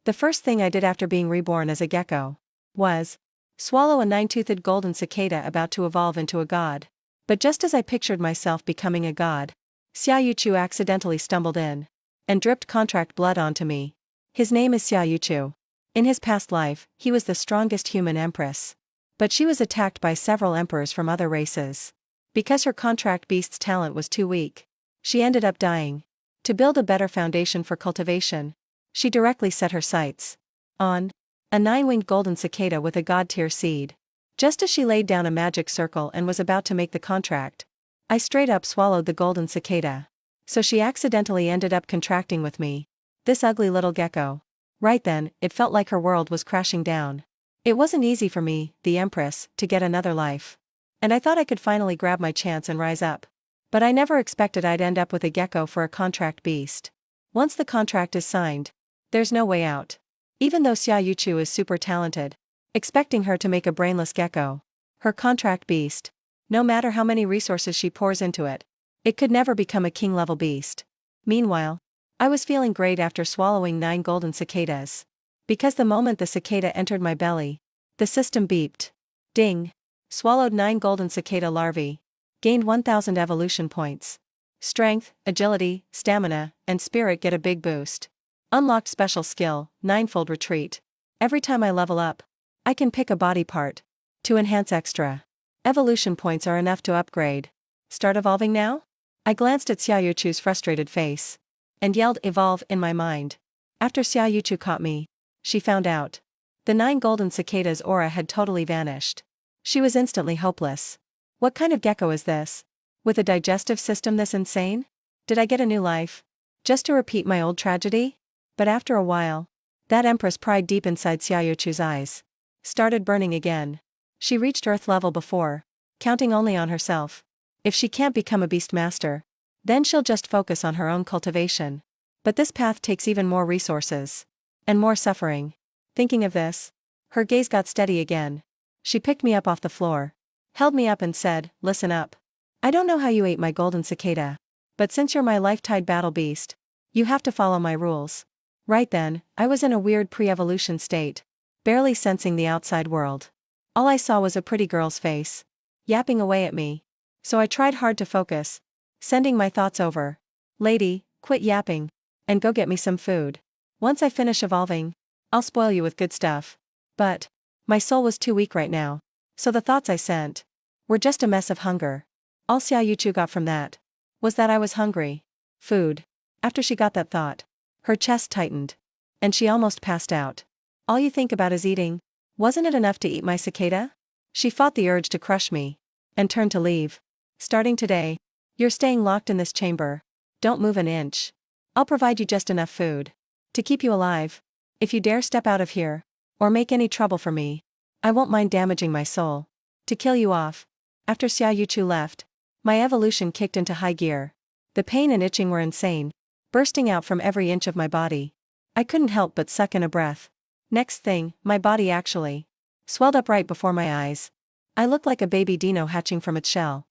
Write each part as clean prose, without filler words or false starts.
The first thing I did after being reborn as a gecko was swallow a 9-toothed golden cicada about to evolve into a god. But just as I pictured myself becoming a god, Xiaoyuchu accidentally stumbled in and dripped contract blood onto me. His name is Xiaoyuchu. In his past life, he was the strongest human empress. But she was attacked by several emperors from other races. Because her contract beast's talent was too weak, she ended up dying. To build a better foundation for cultivation, she directly set her sights on a 9-winged golden cicada with a god-tier seed. Just as she laid down a magic circle and was about to make the contract, I straight up swallowed the golden cicada. So she accidentally ended up contracting with me. This ugly little gecko. Right then, it felt like her world was crashing down. It wasn't easy for me, the Empress, to get another life. And I thought I could finally grab my chance and rise up. But I never expected I'd end up with a gecko for a contract beast. Once the contract is signed, there's no way out. Even though Xiaoyuchu is super talented, expecting her to make a brainless gecko, her contract beast, no matter how many resources she pours into it, it could never become a king-level beast. Meanwhile, I was feeling great after swallowing 9 golden cicadas. Because the moment the cicada entered my belly, the system beeped. Ding! Swallowed 9 golden cicada larvae. Gained 1000 evolution points. Strength, agility, stamina, and spirit get a big boost. Unlocked special skill, 9-fold retreat. Every time I level up, I can pick a body part to enhance extra. Evolution points are enough to upgrade. Start evolving now? I glanced at Xiaoyuchu's frustrated face and yelled evolve in my mind. After Xiaoyuchu caught me, she found out. The 9 golden cicada's aura had totally vanished. She was instantly hopeless. What kind of gecko is this? With a digestive system this insane? Did I get a new life? Just to repeat my old tragedy? But after a while, that empress pride deep inside Xiaoyuchu's eyes started burning again. She reached Earth level before, counting only on herself. If she can't become a beast master, then she'll just focus on her own cultivation. But this path takes even more resources and more suffering. Thinking of this, her gaze got steady again. She picked me up off the floor, held me up and said, listen up. I don't know how you ate my golden cicada, but since you're my life-tied battle beast, you have to follow my rules. Right then, I was in a weird pre-evolution state, barely sensing the outside world. All I saw was a pretty girl's face, yapping away at me. So I tried hard to focus, sending my thoughts over. Lady, quit yapping, and go get me some food. Once I finish evolving, I'll spoil you with good stuff. But my soul was too weak right now, so the thoughts I sent were just a mess of hunger. All Xiaoyuchu got from that was that I was hungry. Food. After she got that thought, her chest tightened, and she almost passed out. All you think about is eating. Wasn't it enough to eat my cicada? She fought the urge to crush me and turned to leave. Starting today, you're staying locked in this chamber. Don't move an inch. I'll provide you just enough food to keep you alive. If you dare step out of here, or make any trouble for me, I won't mind damaging my soul to kill you off. After Xiaoyuchu left, my evolution kicked into high gear. The pain and itching were insane, bursting out from every inch of my body. I couldn't help but suck in a breath. Next thing, my body actually swelled up right before my eyes. I looked like a baby dino hatching from its shell.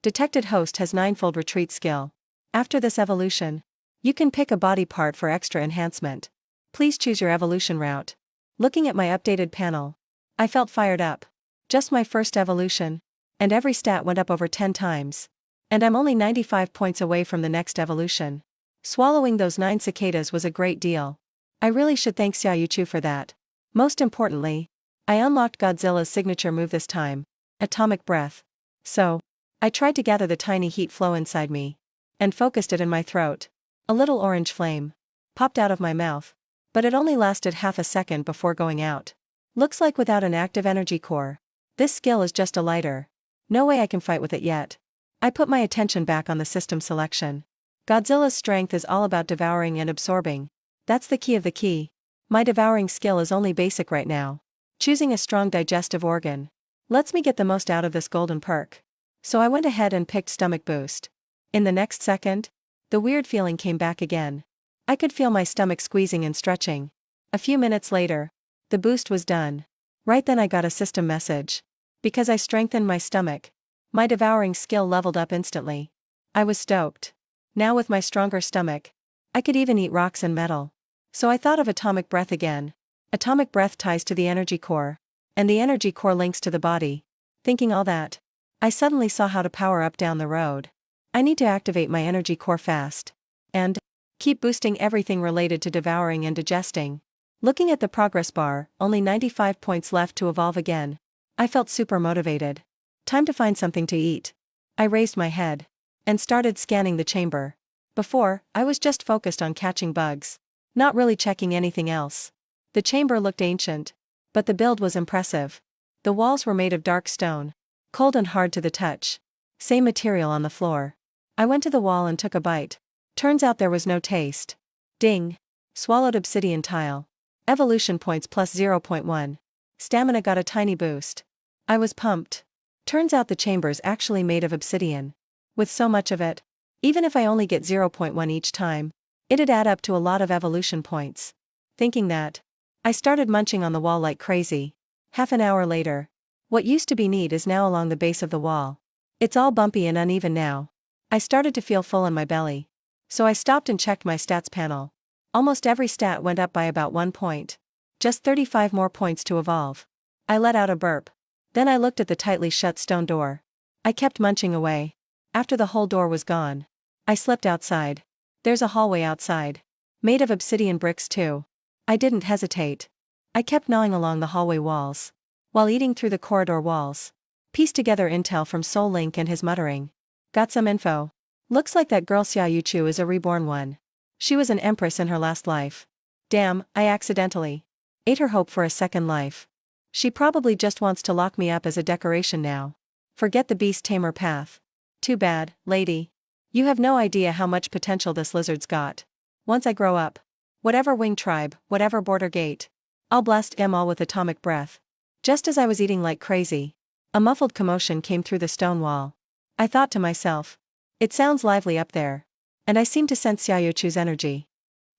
Detected host has 9-fold retreat skill. After this evolution, you can pick a body part for extra enhancement. Please choose your evolution route. Looking at my updated panel, I felt fired up. Just my first evolution, and every stat went up over 10 times. And I'm only 95 points away from the next evolution. Swallowing those 9 cicadas was a great deal. I really should thank Xiaoyuchu for that. Most importantly, I unlocked Godzilla's signature move this time, Atomic Breath. So, I tried to gather the tiny heat flow inside me and focused it in my throat. A little orange flame popped out of my mouth, but it only lasted half a second before going out. Looks like without an active energy core, this skill is just a lighter. No way I can fight with it yet. I put my attention back on the system selection. Godzilla's strength is all about devouring and absorbing. That's the key of the key. My devouring skill is only basic right now. Choosing a strong digestive organ lets me get the most out of this golden perk. So I went ahead and picked stomach boost. In the next second, the weird feeling came back again. I could feel my stomach squeezing and stretching. A few minutes later, the boost was done. Right then I got a system message. Because I strengthened my stomach, my devouring skill leveled up instantly. I was stoked. Now with my stronger stomach, I could even eat rocks and metal. So I thought of atomic breath again. Atomic breath ties to the energy core. And the energy core links to the body. Thinking all that, I suddenly saw how to power up down the road. I need to activate my energy core fast. And keep boosting everything related to devouring and digesting. Looking at the progress bar, only 95 points left to evolve again. I felt super motivated. Time to find something to eat. I raised my head and started scanning the chamber. Before, I was just focused on catching bugs, not really checking anything else. The chamber looked ancient, but the build was impressive. The walls were made of dark stone, cold and hard to the touch. Same material on the floor. I went to the wall and took a bite. Turns out there was no taste. Ding. Swallowed obsidian tile. Evolution points plus 0.1. Stamina got a tiny boost. I was pumped. Turns out the chamber's actually made of obsidian. With so much of it, even if I only get 0.1 each time, it'd add up to a lot of evolution points. Thinking that, I started munching on the wall like crazy. Half an hour later, what used to be neat is now along the base of the wall. It's all bumpy and uneven now. I started to feel full in my belly. So I stopped and checked my stats panel. Almost every stat went up by about 1 point. Just 35 more points to evolve. I let out a burp. Then I looked at the tightly shut stone door. I kept munching away. After the whole door was gone, I slipped outside. There's a hallway outside. Made of obsidian bricks too. I didn't hesitate. I kept gnawing along the hallway walls, while eating through the corridor walls. Pieced together intel from Soul Link and his muttering. Got some info. Looks like that girl Xiaoyu is a reborn one. She was an empress in her last life. Damn, I accidentally ate her hope for a second life. She probably just wants to lock me up as a decoration now. Forget the beast tamer path. Too bad, lady. You have no idea how much potential this lizard's got. Once I grow up, whatever wing tribe, whatever border gate, I'll blast them all with atomic breath. Just as I was eating like crazy, a muffled commotion came through the stone wall. I thought to myself, it sounds lively up there. And I seemed to sense Xiaoyu's energy.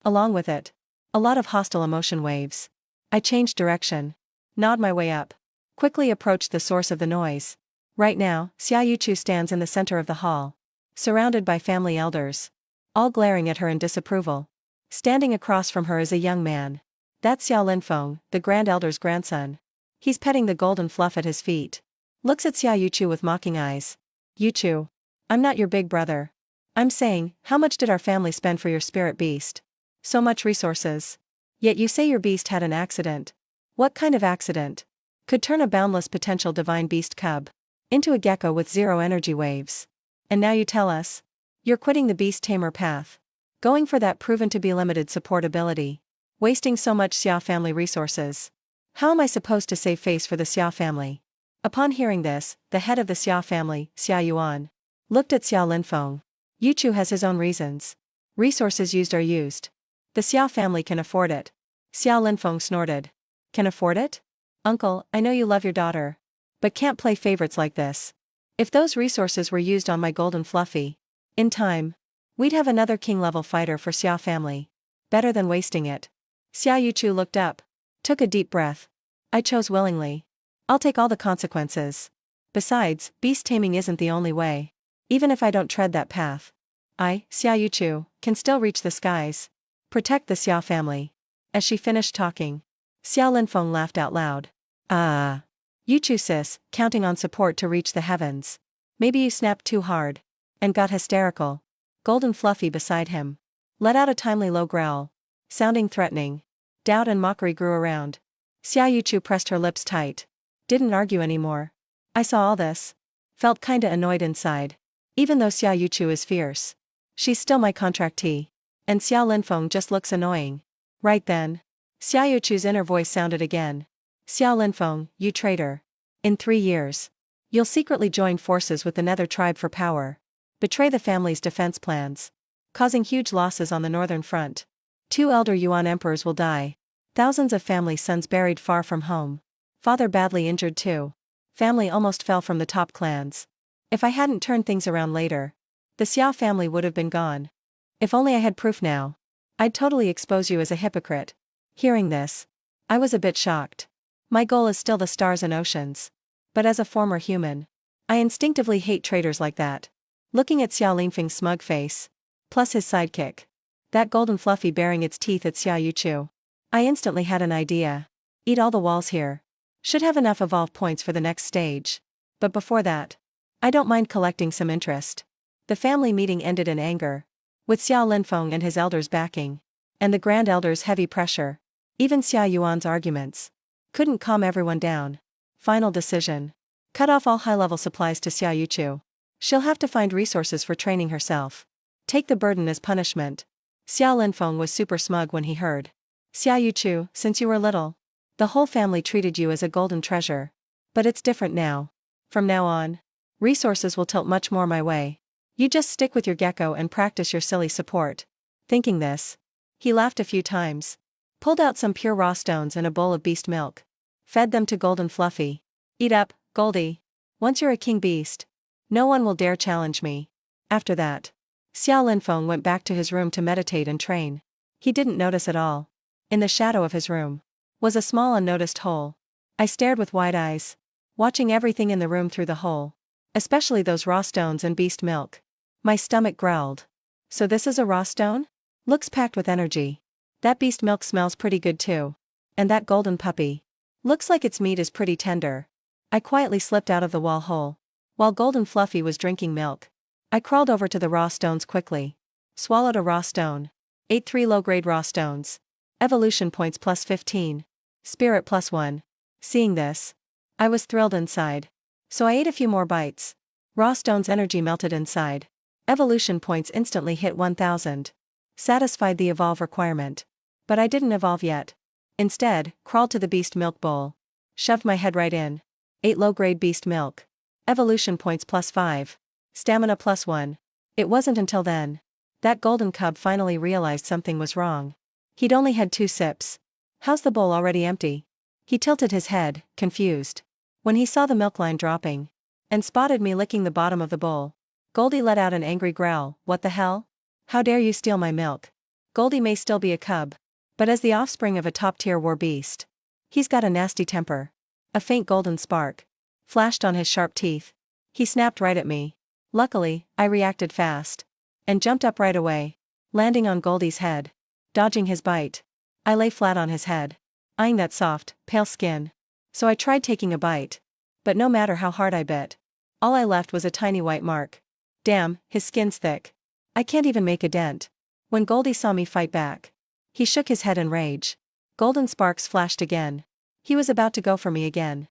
Along with it, a lot of hostile emotion waves. I changed direction. Gnawed my way up. Quickly approached the source of the noise. Right now, Xiaoyu stands in the center of the hall, surrounded by family elders, all glaring at her in disapproval. Standing across from her is a young man. That's Xiao Linfeng, the Grand Elder's grandson. He's petting the golden fluff at his feet. Looks at Xiaoyu with mocking eyes. Yuchu, I'm not your big brother. I'm saying, how much did our family spend for your spirit beast? So much resources. Yet you say your beast had an accident. What kind of accident? Could turn a boundless potential divine beast cub into a gecko with 0 energy waves. And now you tell us, you're quitting the beast tamer path. Going for that proven to be limited support ability. Wasting so much Xia family resources. How am I supposed to save face for the Xia family? Upon hearing this, the head of the Xia family, Xia Yuan, looked at Xiao Linfeng. Yuchu has his own reasons. Resources used are used. The Xiao family can afford it. Xiao Linfeng snorted. Can afford it? Uncle, I know you love your daughter, but can't play favorites like this. If those resources were used on my golden fluffy, in time, we'd have another king-level fighter for Xia family. Better than wasting it. Xiaoyu looked up. Took a deep breath. I chose willingly. I'll take all the consequences. Besides, beast taming isn't the only way. Even if I don't tread that path, I, Xiaoyu, can still reach the skies. Protect the Xia family. As she finished talking, Xiao Linfeng laughed out loud. Ah. Yuchu sis, counting on support to reach the heavens. Maybe you snapped too hard. And got hysterical. Golden Fluffy beside him let out a timely low growl, sounding threatening. Doubt and mockery grew around. Xiaoyu pressed her lips tight. Didn't argue anymore. I saw all this. Felt kinda annoyed inside. Even though Xiaoyu is fierce, she's still my contractee. And Xiao Linfeng just looks annoying. Right then, Xiaoyu's inner voice sounded again. Xiao Linfeng, you traitor. In 3 years, you'll secretly join forces with the Nether tribe for power. Betray the family's defense plans, causing huge losses on the northern front. 2 elder Yuan emperors will die. Thousands of family sons buried far from home. Father badly injured too. Family almost fell from the top clans. If I hadn't turned things around later, the Xiao family would have been gone. If only I had proof now. I'd totally expose you as a hypocrite. Hearing this, I was a bit shocked. My goal is still the stars and oceans. But as a former human, I instinctively hate traitors like that. Looking at Xiao Linfeng's smug face, plus his sidekick, That golden fluffy baring its teeth at Xiaoyu. I instantly had an idea. Eat all the walls here. Should have enough evolve points for the next stage. But before that, I don't mind collecting some interest. The family meeting ended in anger, with Xiao Linfeng and his elders backing, and the Grand Elder's heavy pressure. Even Xia Yuan's arguments couldn't calm everyone down. Final decision. Cut off all high-level supplies to Xiaoyu. She'll have to find resources for training herself. Take the burden as punishment. Xiao Linfeng was super smug when he heard. Xiaoyu, since you were little, the whole family treated you as a golden treasure. But it's different now. From now on, resources will tilt much more my way. You just stick with your gecko and practice your silly support. Thinking this, he laughed a few times, pulled out some pure raw stones and a bowl of beast milk, fed them to Golden Fluffy. Eat up, Goldie. Once you're a king beast, no one will dare challenge me. After that, Xiao Linfeng went back to his room to meditate and train. He didn't notice at all. In the shadow of his room was a small unnoticed hole. I stared with wide eyes, watching everything in the room through the hole, especially those raw stones and beast milk. My stomach growled. So this is a raw stone? Looks packed with energy. That beast milk smells pretty good too. And that golden puppy. Looks like its meat is pretty tender. I quietly slipped out of the wall hole. While Golden Fluffy was drinking milk, I crawled over to the raw stones quickly. Swallowed a raw stone. Ate 3 low-grade raw stones. Evolution points plus 15. Spirit plus 1. Seeing this, I was thrilled inside. So I ate a few more bites. Raw stone's energy melted inside. Evolution points instantly hit 1000. Satisfied the evolve requirement. But I didn't evolve yet. Instead, crawled to the beast milk bowl. Shoved my head right in. Ate low-grade beast milk. Evolution points plus 5. Stamina plus 1. It wasn't until then that golden cub finally realized something was wrong. He'd only had 2 sips. How's the bowl already empty? He tilted his head, confused, when he saw the milk line dropping, and spotted me licking the bottom of the bowl. Goldie let out an angry growl. What the hell? How dare you steal my milk? Goldie may still be a cub, but as the offspring of a top-tier war beast, he's got a nasty temper. A faint golden spark flashed on his sharp teeth. He snapped right at me. Luckily, I reacted fast and jumped up right away, landing on Goldie's head, dodging his bite. I lay flat on his head, eyeing that soft, pale skin. So I tried taking a bite, but no matter how hard I bit, all I left was a tiny white mark. Damn, his skin's thick. I can't even make a dent. When Goldie saw me fight back, he shook his head in rage. Golden sparks flashed again. He was about to go for me again.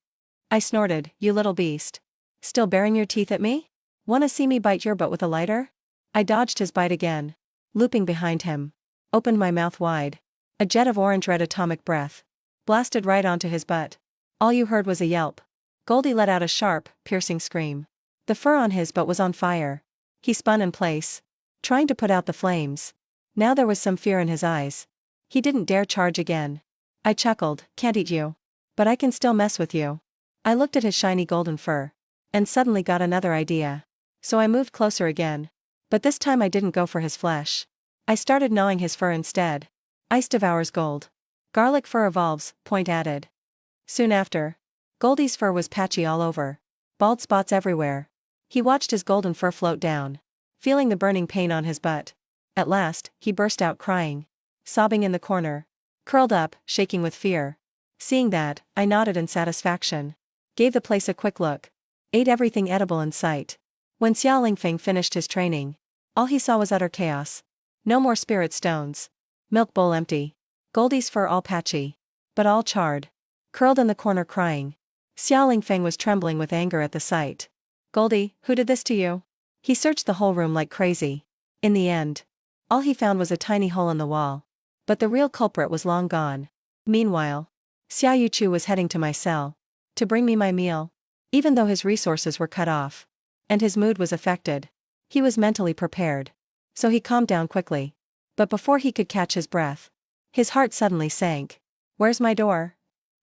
I snorted, you little beast. Still baring your teeth at me? Wanna see me bite your butt with a lighter? I dodged his bite again, looping behind him. Opened my mouth wide. A jet of orange-red atomic breath blasted right onto his butt. All you heard was a yelp. Goldie let out a sharp, piercing scream. The fur on his butt was on fire. He spun in place, trying to put out the flames. Now there was some fear in his eyes. He didn't dare charge again. I chuckled, can't eat you, but I can still mess with you. I looked at his shiny golden fur, and suddenly got another idea. So I moved closer again. But this time I didn't go for his flesh. I started gnawing his fur instead. Ice devours gold. Garlic fur evolves, point added. Soon after, Goldie's fur was patchy all over. Bald spots everywhere. He watched his golden fur float down, feeling the burning pain on his butt. At last, he burst out crying, sobbing in the corner, curled up, shaking with fear. Seeing that, I nodded in satisfaction. Gave the place a quick look. Ate everything edible in sight. When Xiao Lingfeng finished his training, all he saw was utter chaos. No more spirit stones. Milk bowl empty. Goldie's fur all patchy, but all charred. Curled in the corner crying. Xiao Lingfeng was trembling with anger at the sight. Goldie, who did this to you? He searched the whole room like crazy. In the end, all he found was a tiny hole in the wall. But the real culprit was long gone. Meanwhile, Xiaoyu was heading to my cell to bring me my meal. Even though his resources were cut off, and his mood was affected, he was mentally prepared. So he calmed down quickly. But before he could catch his breath, his heart suddenly sank. Where's my door?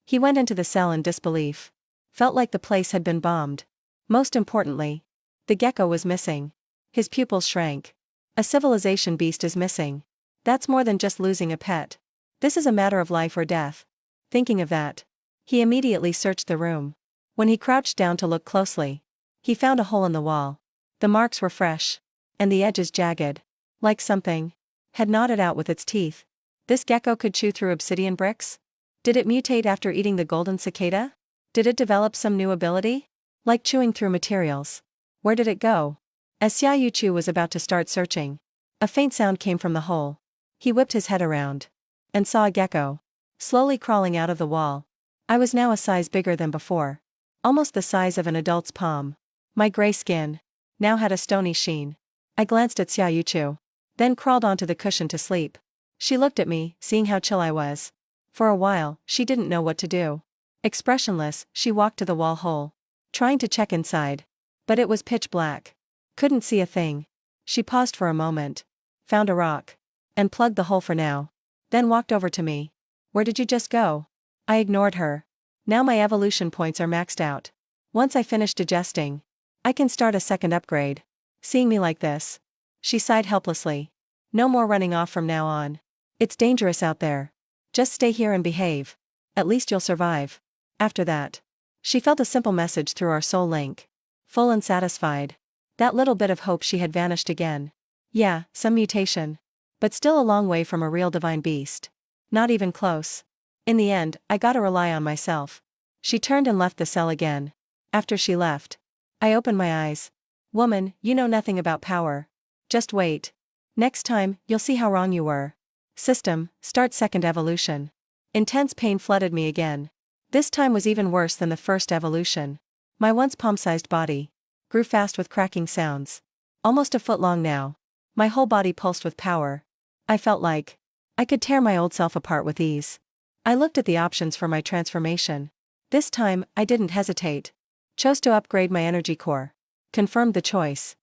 He went into the cell in disbelief. Felt like the place had been bombed. Most importantly, the gecko was missing. His pupils shrank. A civilization beast is missing. That's more than just losing a pet. This is a matter of life or death. Thinking of that, he immediately searched the room. When he crouched down to look closely, he found a hole in the wall. The marks were fresh, and the edges jagged, like something had gnawed out with its teeth. This gecko could chew through obsidian bricks? Did it mutate after eating the golden cicada? Did it develop some new ability? Like chewing through materials. Where did it go? As Xiaoyu was about to start searching, a faint sound came from the hole. He whipped his head around and saw a gecko slowly crawling out of the wall. I was now a size bigger than before, almost the size of an adult's palm. My gray skin now had a stony sheen. I glanced at Xiaoyu, then crawled onto the cushion to sleep. She looked at me, seeing how chill I was. For a while, she didn't know what to do. Expressionless, she walked to the wall hole, trying to check inside. But it was pitch black. Couldn't see a thing. She paused for a moment, found a rock, and plugged the hole for now. Then walked over to me. Where did you just go? I ignored her. Now my evolution points are maxed out. Once I finish digesting, I can start a second upgrade. Seeing me like this, she sighed helplessly. No more running off from now on. It's dangerous out there. Just stay here and behave. At least you'll survive. After that, she felt a simple message through our soul link. Full and satisfied. That little bit of hope she had vanished again. Yeah, some mutation. But still a long way from a real divine beast. Not even close. In the end, I gotta rely on myself. She turned and left the cell again. After she left, I opened my eyes. Woman, you know nothing about power. Just wait. Next time, you'll see how wrong you were. System, start second evolution. Intense pain flooded me again. This time was even worse than the first evolution. My once palm-sized body grew fast with cracking sounds. Almost a foot long now. My whole body pulsed with power. I felt like I could tear my old self apart with ease. I looked at the options for my transformation. This time, I didn't hesitate. Chose to upgrade my energy core. Confirmed the choice.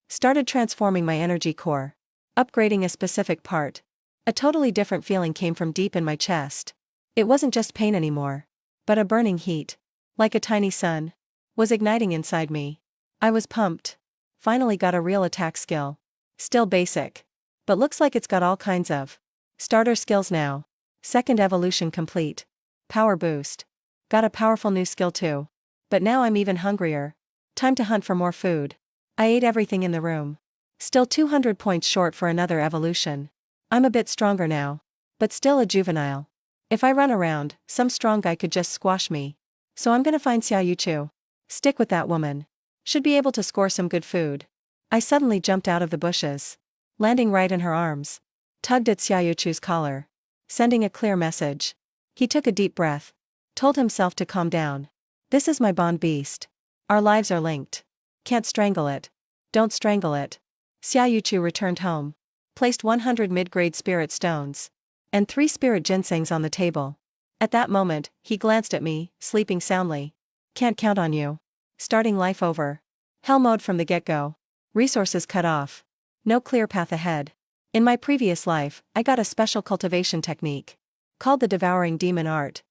Started transforming my energy core. Upgrading a specific part. A totally different feeling came from deep in my chest. It wasn't just pain anymore, but a burning heat, like a tiny sun, was igniting inside me. I was pumped. Finally got a real attack skill. Still basic, but looks like it's got all kinds of starter skills now. Second evolution complete. Power boost. Got a powerful new skill too. But now I'm even hungrier. Time to hunt for more food. I ate everything in the room. Still 200 points short for another evolution. I'm a bit stronger now, but still a juvenile. If I run around, some strong guy could just squash me. So I'm gonna find Xiaoyu. Stick with that woman. Should be able to score some good food. I suddenly jumped out of the bushes, landing right in her arms. Tugged at Xiaoyu's collar, sending a clear message. He took a deep breath. Told himself to calm down. This is my bond beast. Our lives are linked. Can't strangle it. Don't strangle it. Xiaoyu returned home. Placed 100 mid-grade spirit stones and 3 spirit ginsengs on the table. At that moment, he glanced at me, sleeping soundly. Can't count on you. Starting life over. Hell mode from the get-go. Resources cut off. No clear path ahead. In my previous life, I got a special cultivation technique called the devouring demon art.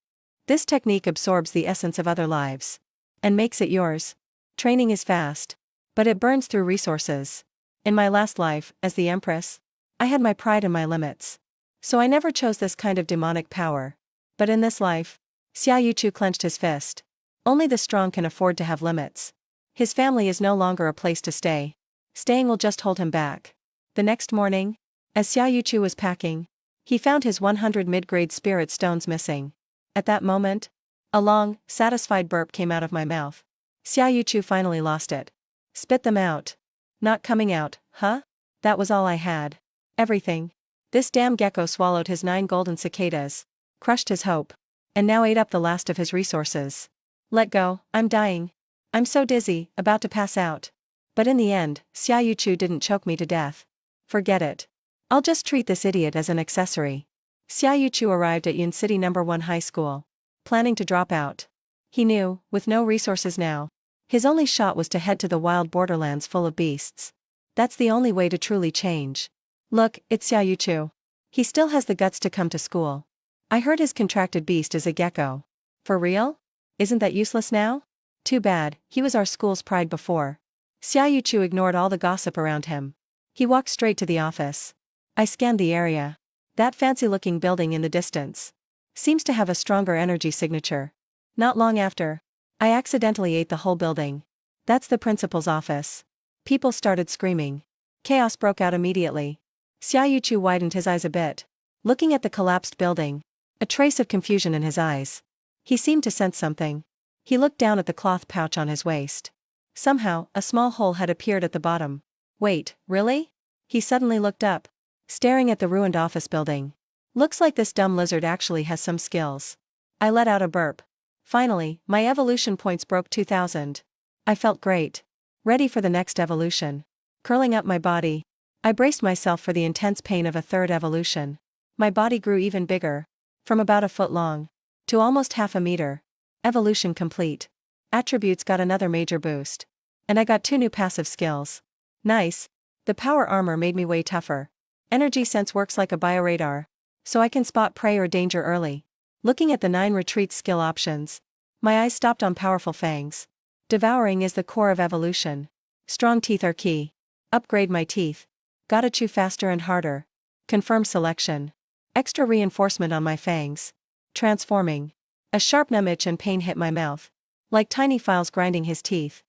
This technique absorbs the essence of other lives and makes it yours. Training is fast, but it burns through resources. In my last life, as the Empress, I had my pride and my limits. So I never chose this kind of demonic power. But in this life, Xiaoyu clenched his fist. Only the strong can afford to have limits. His family is no longer a place to stay. Staying will just hold him back. The next morning, as Xiaoyu was packing, he found his 100 mid-grade spirit stones missing. At that moment, a long, satisfied burp came out of my mouth. Xiaoyu finally lost it. Spit them out. Not coming out, huh? That was all I had. Everything. This damn gecko swallowed his 9 golden cicadas, crushed his hope, and now ate up the last of his resources. Let go, I'm dying. I'm so dizzy, about to pass out. But in the end, Xiaoyu didn't choke me to death. Forget it. I'll just treat this idiot as an accessory. Xiaoyu arrived at Yun City No. 1 high school, planning to drop out. He knew, with no resources now, his only shot was to head to the wild borderlands full of beasts. That's the only way to truly change. Look, it's Xiaoyu. He still has the guts to come to school. I heard his contracted beast is a gecko. For real? Isn't that useless now? Too bad, he was our school's pride before. Xiaoyu ignored all the gossip around him. He walked straight to the office. I scanned the area. That fancy-looking building in the distance seems to have a stronger energy signature. Not long after, I accidentally ate the whole building. That's the principal's office. People started screaming. Chaos broke out immediately. Xiaoyu widened his eyes a bit, looking at the collapsed building, a trace of confusion in his eyes. He seemed to sense something. He looked down at the cloth pouch on his waist. Somehow, a small hole had appeared at the bottom. Wait, really? He suddenly looked up, staring at the ruined office building. Looks like this dumb lizard actually has some skills. I let out a burp. Finally, my evolution points broke 2000. I felt great. Ready for the next evolution. Curling up my body, I braced myself for the intense pain of a third evolution. My body grew even bigger. From about a foot long to almost half a meter. Evolution complete. Attributes got another major boost. And I got 2 new passive skills. Nice. The power armor made me way tougher. Energy sense works like a bioradar, so I can spot prey or danger early. Looking at the 9 retreat skill options, my eyes stopped on powerful fangs. Devouring is the core of evolution. Strong teeth are key. Upgrade my teeth. Gotta chew faster and harder. Confirm selection. Extra reinforcement on my fangs. Transforming. A sharp numb itch and pain hit my mouth, like tiny files grinding his teeth.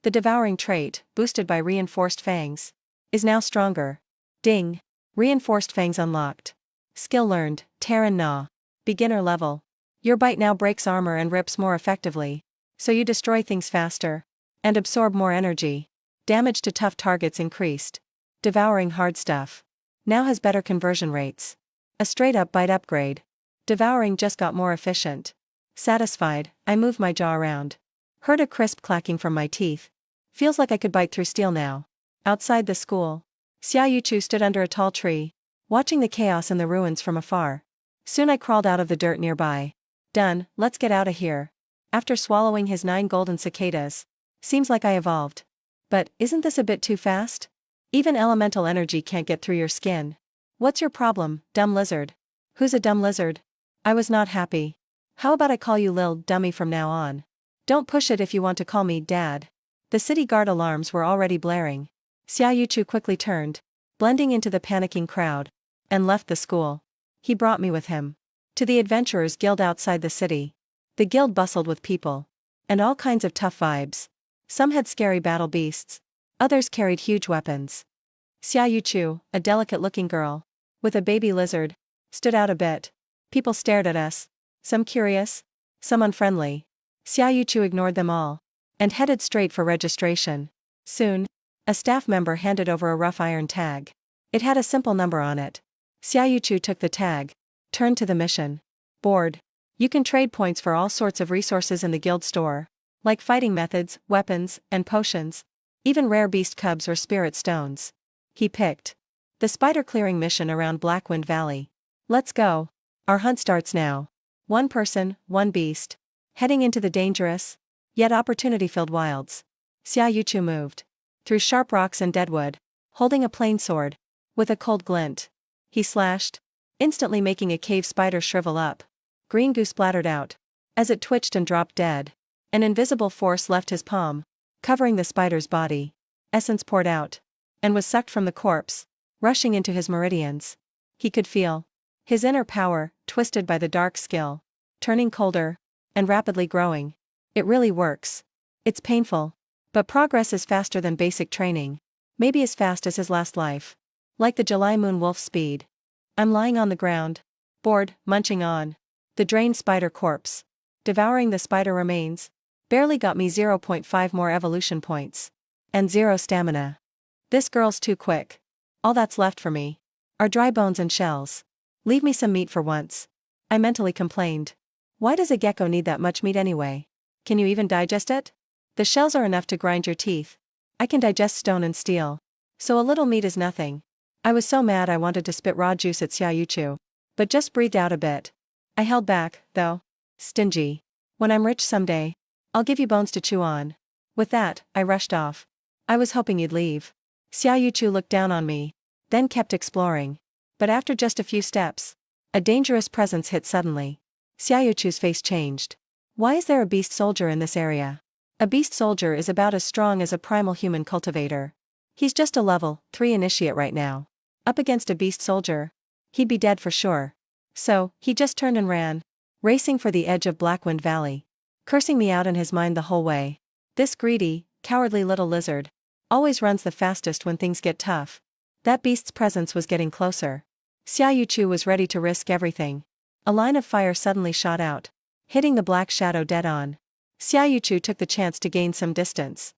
The devouring trait, boosted by reinforced fangs, is now stronger. Ding. Reinforced fangs unlocked. Skill learned, tear and gnaw. Beginner level. Your bite now breaks armor and rips more effectively, so you destroy things faster and absorb more energy. Damage to tough targets increased. Devouring hard stuff now has better conversion rates. A straight up bite upgrade. Devouring just got more efficient. Satisfied, I moved my jaw around. Heard a crisp clacking from my teeth. Feels like I could bite through steel now. Outside the school, Xiaoyu stood under a tall tree, watching the chaos in the ruins from afar. Soon I crawled out of the dirt nearby. Done, let's get out of here. After swallowing his 9 golden cicadas. Seems like I evolved. But, isn't this a bit too fast? Even elemental energy can't get through your skin. What's your problem, dumb lizard? Who's a dumb lizard? I was not happy. How about I call you Lil Dummy from now on? Don't push it if you want to call me Dad. The city guard alarms were already blaring. Xiaoyu quickly turned, blending into the panicking crowd, and left the school. He brought me with him to the Adventurers Guild outside the city. The guild bustled with people and all kinds of tough vibes. Some had scary battle beasts, others carried huge weapons. Xiaoyu, a delicate-looking girl with a baby lizard, stood out a bit. People stared at us, some curious, some unfriendly. Xiaoyu ignored them all and headed straight for registration. Soon, a staff member handed over a rough iron tag. It had a simple number on it. Xiaoyu took the tag, turned to the mission board. You can trade points for all sorts of resources in the guild store, like fighting methods, weapons, and potions, even rare beast cubs or spirit stones. He picked the spider clearing mission around Blackwind Valley. Let's go. Our hunt starts now. 1 person, 1 beast. Heading into the dangerous, yet opportunity-filled wilds. Xiaoyu moved through sharp rocks and deadwood, holding a plain sword, with a cold glint. He slashed, instantly making a cave spider shrivel up. Green goo splattered out. As it twitched and dropped dead, an invisible force left his palm, covering the spider's body. Essence poured out, and was sucked from the corpse, rushing into his meridians. He could feel his inner power, twisted by the dark skill, turning colder, and rapidly growing. It really works. It's painful, but progress is faster than basic training. Maybe as fast as his last life. Like the July moon wolf speed. I'm lying on the ground, bored, munching on the drained spider corpse. Devouring the spider remains barely got me 0.5 more evolution points. And 0 stamina. This girl's too quick. All that's left for me are dry bones and shells. Leave me some meat for once. I mentally complained. Why does a gecko need that much meat anyway? Can you even digest it? The shells are enough to grind your teeth. I can digest stone and steel, so a little meat is nothing. I was so mad I wanted to spit raw juice at Xiaoyu, but just breathed out a bit. I held back, though. Stingy. When I'm rich someday, I'll give you bones to chew on. With that, I rushed off. I was hoping you'd leave. Xiaoyu looked down on me, then kept exploring. But after just a few steps, a dangerous presence hit suddenly. Xiaoyu's face changed. Why is there a beast soldier in this area? A beast soldier is about as strong as a primal human cultivator. He's just a level 3 initiate right now. Up against a beast soldier, he'd be dead for sure. So, he just turned and ran, racing for the edge of Blackwind Valley, cursing me out in his mind the whole way. This greedy, cowardly little lizard always runs the fastest when things get tough. That beast's presence was getting closer. Xia Yuchu was ready to risk everything. A line of fire suddenly shot out, hitting the black shadow dead on. Xia Yuchu took the chance to gain some distance.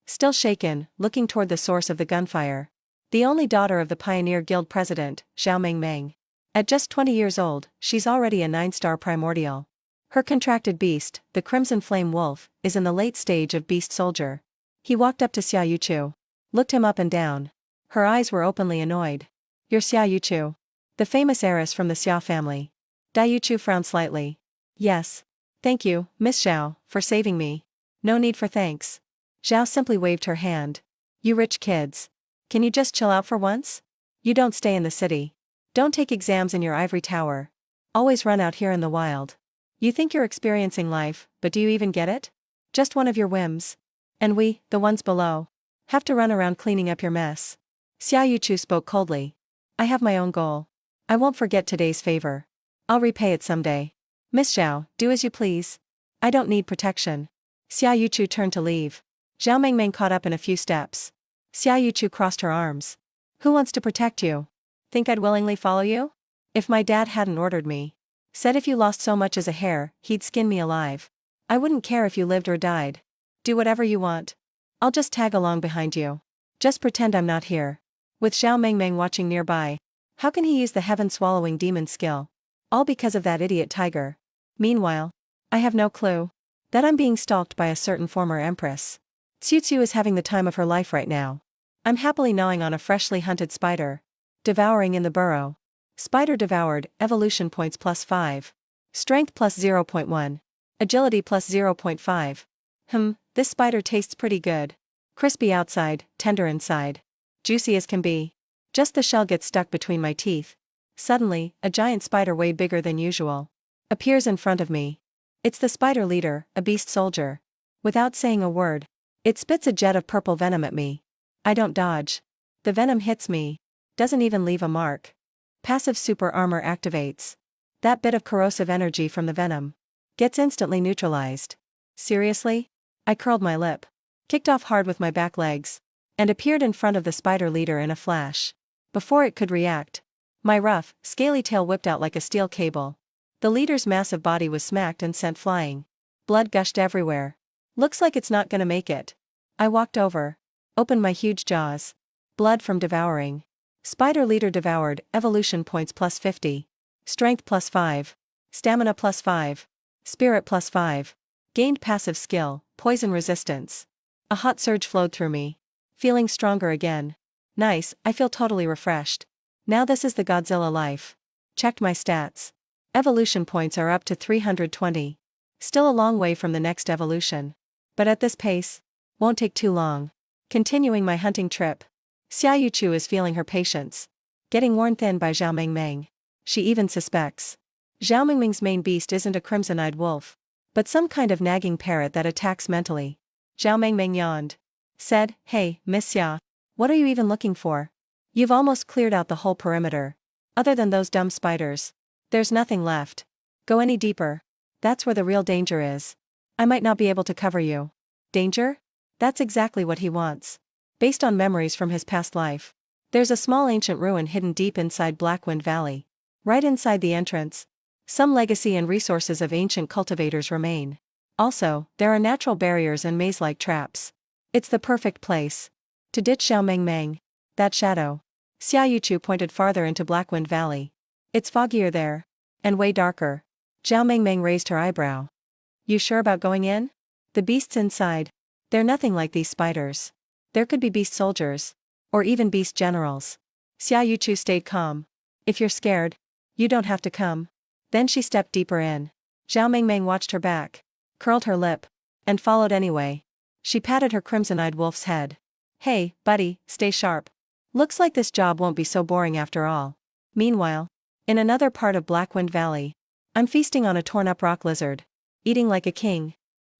Still shaken, looking toward the source of the gunfire. The only daughter of the Pioneer Guild president, Zhao Mengmeng. At just 20 years old, she's already a 9-star primordial. Her contracted beast, the Crimson Flame Wolf, is in the late stage of beast soldier. He walked up to Xia Yuchu. Looked him up and down. Her eyes were openly annoyed. You're Xia Yuchu, the famous heiress from the Xia family. Dai Yuchu frowned slightly. Yes. Thank you, Miss Zhao, for saving me. No need for thanks. Zhao simply waved her hand. You rich kids. Can you just chill out for once? You don't stay in the city. Don't take exams in your ivory tower. Always run out here in the wild. You think you're experiencing life, but do you even get it? Just one of your whims. And we, the ones below, have to run around cleaning up your mess. Xia Yuchu spoke coldly. I have my own goal. I won't forget today's favor. I'll repay it someday. Miss Zhao, do as you please. I don't need protection. Xia Yuchu turned to leave. Zhao Mengmeng caught up in a few steps. Xia Yuchu crossed her arms. Who wants to protect you? Think I'd willingly follow you? If my dad hadn't ordered me. Said if you lost so much as a hair, he'd skin me alive. I wouldn't care if you lived or died. Do whatever you want. I'll just tag along behind you. Just pretend I'm not here. With Zhao Mengmeng watching nearby. How can he use the heaven-swallowing demon skill? All because of that idiot tiger. Meanwhile, I have no clue that I'm being stalked by a certain former empress. Xiuxiu is having the time of her life right now. I'm happily gnawing on a freshly hunted spider. Devouring in the burrow. Spider devoured, evolution points +5. Strength +0.1. Agility +0.5. This spider tastes pretty good. Crispy outside, tender inside. Juicy as can be. Just the shell gets stuck between my teeth. Suddenly, a giant spider way bigger than usual appears in front of me. It's the spider leader, a beast soldier. Without saying a word, it spits a jet of purple venom at me. I don't dodge. The venom hits me. Doesn't even leave a mark. Passive super armor activates. That bit of corrosive energy from the venom gets instantly neutralized. Seriously? I curled my lip, kicked off hard with my back legs, and appeared in front of the spider leader in a flash. Before it could react, my rough, scaly tail whipped out like a steel cable. The leader's massive body was smacked and sent flying. Blood gushed everywhere. Looks like it's not gonna make it. I walked over, opened my huge jaws. Blood from devouring. Spider leader devoured, evolution points +50. Strength +5. Stamina +5. Spirit +5. Gained passive skill, poison resistance. A hot surge flowed through me. Feeling stronger again. Nice, I feel totally refreshed. Now this is the Godzilla life. Checked my stats. Evolution points are up to 320. Still a long way from the next evolution. But at this pace, won't take too long. Continuing my hunting trip. Xia Yuchu is feeling her patience getting worn thin by Zhao Mengmeng. She even suspects Zhao Mengmeng's main beast isn't a crimson-eyed wolf, but some kind of nagging parrot that attacks mentally. Zhao Mengmeng yawned. Said, Hey, Miss Xia. What are you even looking for? You've almost cleared out the whole perimeter. Other than those dumb spiders, there's nothing left. Go any deeper. That's where the real danger is. I might not be able to cover you. Danger? That's exactly what he wants. Based on memories from his past life. There's a small ancient ruin hidden deep inside Blackwind Valley. Right inside the entrance. Some legacy and resources of ancient cultivators remain. Also, there are natural barriers and maze-like traps. It's the perfect place to ditch Zhao Mengmeng. That shadow. Xia Yuchu pointed farther into Blackwind Valley. It's foggier there. And way darker. Zhao Mengmeng raised her eyebrow. You sure about going in? The beasts inside. They're nothing like these spiders. There could be beast soldiers. Or even beast generals. Xia Yuchu stayed calm. If you're scared, you don't have to come. Then she stepped deeper in. Zhao Mengmeng watched her back, curled her lip, and followed anyway. She patted her crimson-eyed wolf's head. Hey, buddy, stay sharp. Looks like this job won't be so boring after all. Meanwhile, in another part of Blackwind Valley, I'm feasting on a torn-up rock lizard. Eating like a king.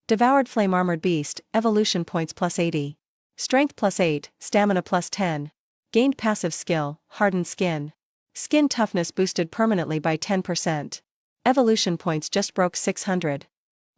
Devoured flame-armored beast, evolution points +80. Strength +8, stamina +10. Gained passive skill, hardened skin. Skin toughness boosted permanently by 10%. Evolution points just broke 600.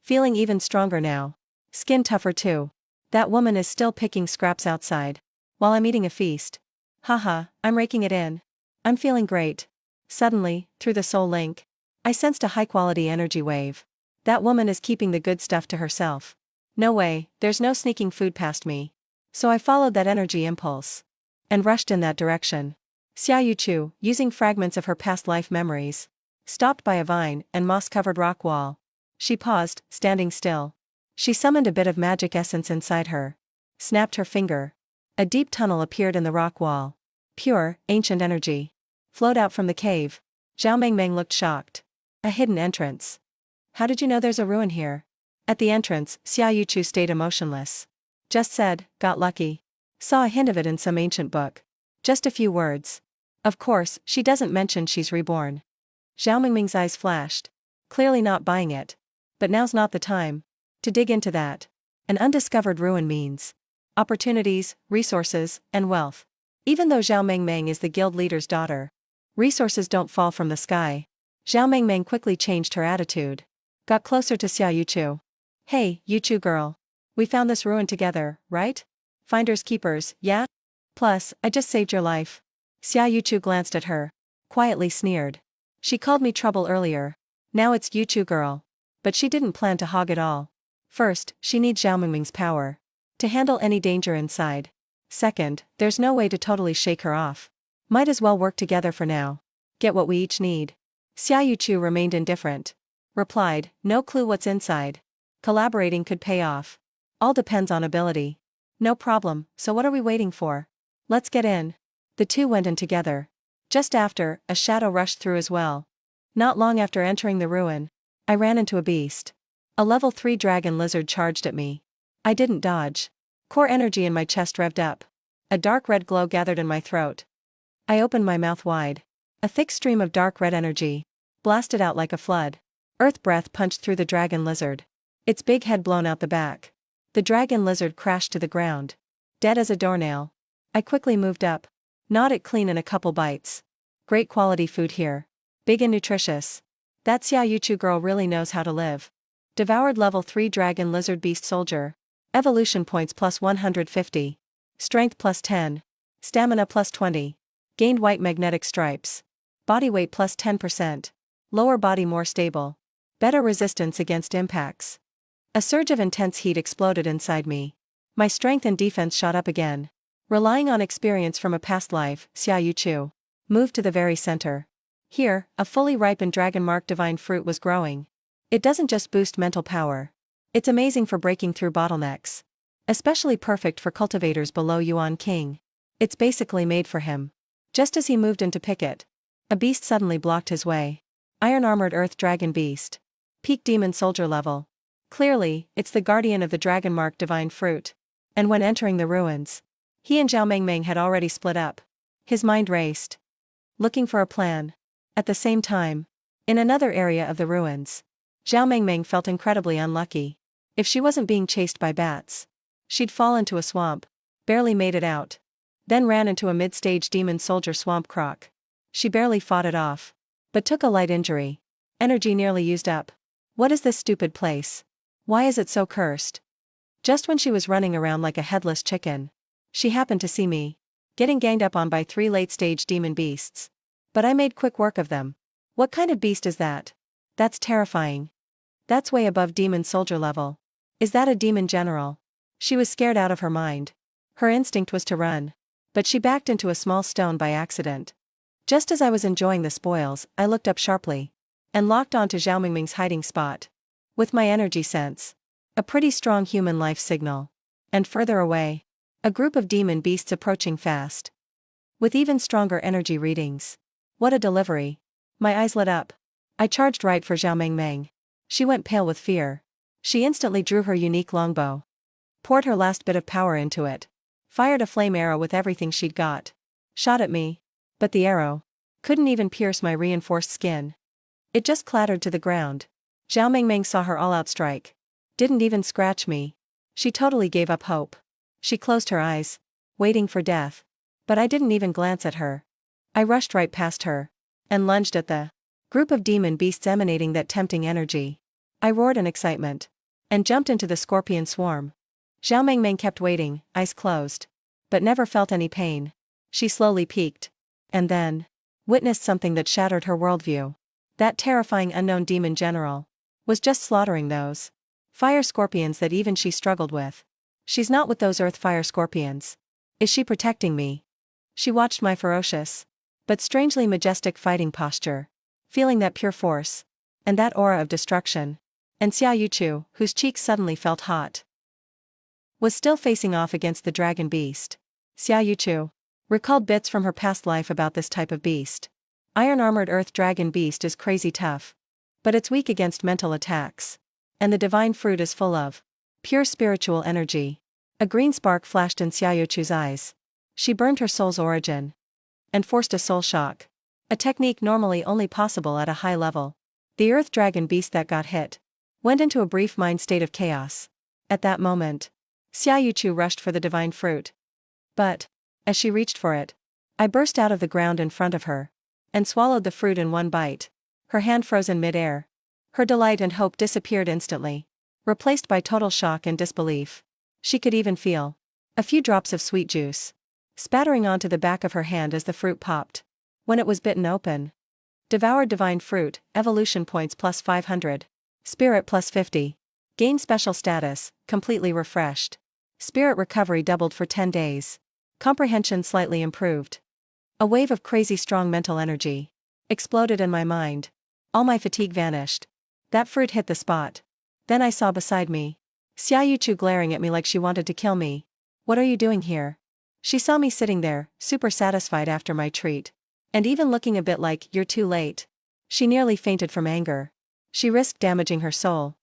Feeling even stronger now. Skin tougher too. That woman is still picking scraps outside, while I'm eating a feast. Haha, I'm raking it in. I'm feeling great. Suddenly, through the soul link, I sensed a high-quality energy wave. That woman is keeping the good stuff to herself. No way, there's no sneaking food past me. So I followed that energy impulse and rushed in that direction. Xiaoyu, using fragments of her past life memories, stopped by a vine and moss-covered rock wall. She paused, standing still. She summoned a bit of magic essence inside her. Snapped her finger. A deep tunnel appeared in the rock wall. Pure, ancient energy flowed out from the cave. Zhao Mengmeng looked shocked. A hidden entrance. How did you know there's a ruin here? At the entrance, Xiaoyu stayed emotionless. Just said, got lucky. Saw a hint of it in some ancient book. Just a few words. Of course, she doesn't mention she's reborn. Zhao Mengming's eyes flashed. Clearly not buying it. But now's not the time to dig into that. An undiscovered ruin means opportunities, resources, and wealth. Even though Zhao Mengmeng is the guild leader's daughter, resources don't fall from the sky. Zhao Mengmeng quickly changed her attitude. Got closer to Xiaoyu. Hey, Yuchu girl. We found this ruin together, right? Finders keepers, yeah? Plus, I just saved your life. Xiaoyu glanced at her. Quietly sneered. She called me trouble earlier. Now it's Yuchu girl. But she didn't plan to hog it all. First, she needs Zhao Mengming's power to handle any danger inside. Second, there's no way to totally shake her off. Might as well work together for now. Get what we each need. Xiaoyu remained indifferent. Replied, no clue what's inside. Collaborating could pay off. All depends on ability. No problem, so what are we waiting for? Let's get in. The two went in together. Just after, a shadow rushed through as well. Not long after entering the ruin, I ran into a beast. A level 3 dragon lizard charged at me. I didn't dodge. Core energy in my chest revved up. A dark red glow gathered in my throat. I opened my mouth wide. A thick stream of dark red energy blasted out like a flood. Earth breath punched through the dragon lizard. Its big head blown out the back. The dragon lizard crashed to the ground. Dead as a doornail. I quickly moved up. Gnawed it clean in a couple bites. Great quality food here. Big and nutritious. That Xiaoyu girl really knows how to live. Devoured level 3 dragon lizard beast soldier. Evolution points plus 150. Strength plus 10. Stamina plus 20. Gained white magnetic stripes. Body weight plus 10%. Lower body more stable. Better resistance against impacts. A surge of intense heat exploded inside me. My strength and defense shot up again. Relying on experience from a past life, Xiaoyu moved to the very center. Here, a fully ripened dragon-marked divine fruit was growing. It doesn't just boost mental power. It's amazing for breaking through bottlenecks. Especially perfect for cultivators below Yuan King. It's basically made for him. Just as he moved in to pick it, a beast suddenly blocked his way. Iron-armored earth dragon beast. Peak demon soldier level. Clearly, it's the guardian of the dragon-marked divine fruit. And when entering the ruins, he and Zhao Mengmeng had already split up. His mind raced. Looking for a plan. At the same time, in another area of the ruins, Zhao Mengmeng felt incredibly unlucky. If she wasn't being chased by bats, she'd fall into a swamp. Barely made it out. Then ran into a mid-stage demon soldier swamp croc. She barely fought it off. But took a light injury. Energy nearly used up. What is this stupid place? Why is it so cursed? Just when she was running around like a headless chicken, she happened to see me, getting ganged up on by 3 late-stage demon beasts. But I made quick work of them. What kind of beast is that? That's terrifying. That's way above demon soldier level. Is that a demon general? She was scared out of her mind. Her instinct was to run. But she backed into a small stone by accident. Just as I was enjoying the spoils, I looked up sharply. And locked onto Zhao Mengming's hiding spot. With my energy sense. A pretty strong human life signal. And further away, a group of demon beasts approaching fast. With even stronger energy readings. What a delivery. My eyes lit up. I charged right for Zhao Mengmeng. She went pale with fear. She instantly drew her unique longbow. Poured her last bit of power into it. Fired a flame arrow with everything she'd got. Shot at me. But the arrow couldn't even pierce my reinforced skin. It just clattered to the ground. Zhao Mengmeng saw her all-out strike. Didn't even scratch me. She totally gave up hope. She closed her eyes, waiting for death. But I didn't even glance at her. I rushed right past her. And lunged at the group of demon beasts emanating that tempting energy. I roared in excitement. And jumped into the scorpion swarm. Zhao Mengmeng kept waiting, eyes closed. But never felt any pain. She slowly peeked. And then witnessed something that shattered her worldview. That terrifying unknown demon general was just slaughtering those fire scorpions that even she struggled with. She's not with those earth fire scorpions. Is she protecting me? She watched my ferocious, but strangely majestic fighting posture, feeling that pure force, and that aura of destruction. And Xiao Yuchu, whose cheeks suddenly felt hot, was still facing off against the dragon beast. Xiao Yuchu recalled bits from her past life about this type of beast. Iron-armored earth dragon beast is crazy tough, but it's weak against mental attacks. And the divine fruit is full of pure spiritual energy. A green spark flashed in Xiao Yuchu's eyes. She burned her soul's origin and forced a soul shock, a technique normally only possible at a high level. The earth dragon beast that got hit went into a brief mind state of chaos. At that moment, Xiao Yuchu rushed for the divine fruit. But as she reached for it, I burst out of the ground in front of her and swallowed the fruit in one bite. Her hand froze in midair. Her delight and hope disappeared instantly, replaced by total shock and disbelief. She could even feel a few drops of sweet juice spattering onto the back of her hand as the fruit popped. When it was bitten open, devoured divine fruit, evolution points plus 500, spirit plus 50. Gain special status, completely refreshed. Spirit recovery doubled for 10 days. Comprehension slightly improved. A wave of crazy strong mental energy exploded in my mind. All my fatigue vanished. That fruit hit the spot. Then I saw beside me Xiao Yuchu glaring at me like she wanted to kill me. What are you doing here? She saw me sitting there, super satisfied after my treat. And even looking a bit like, you're too late. She nearly fainted from anger. She risked damaging her soul.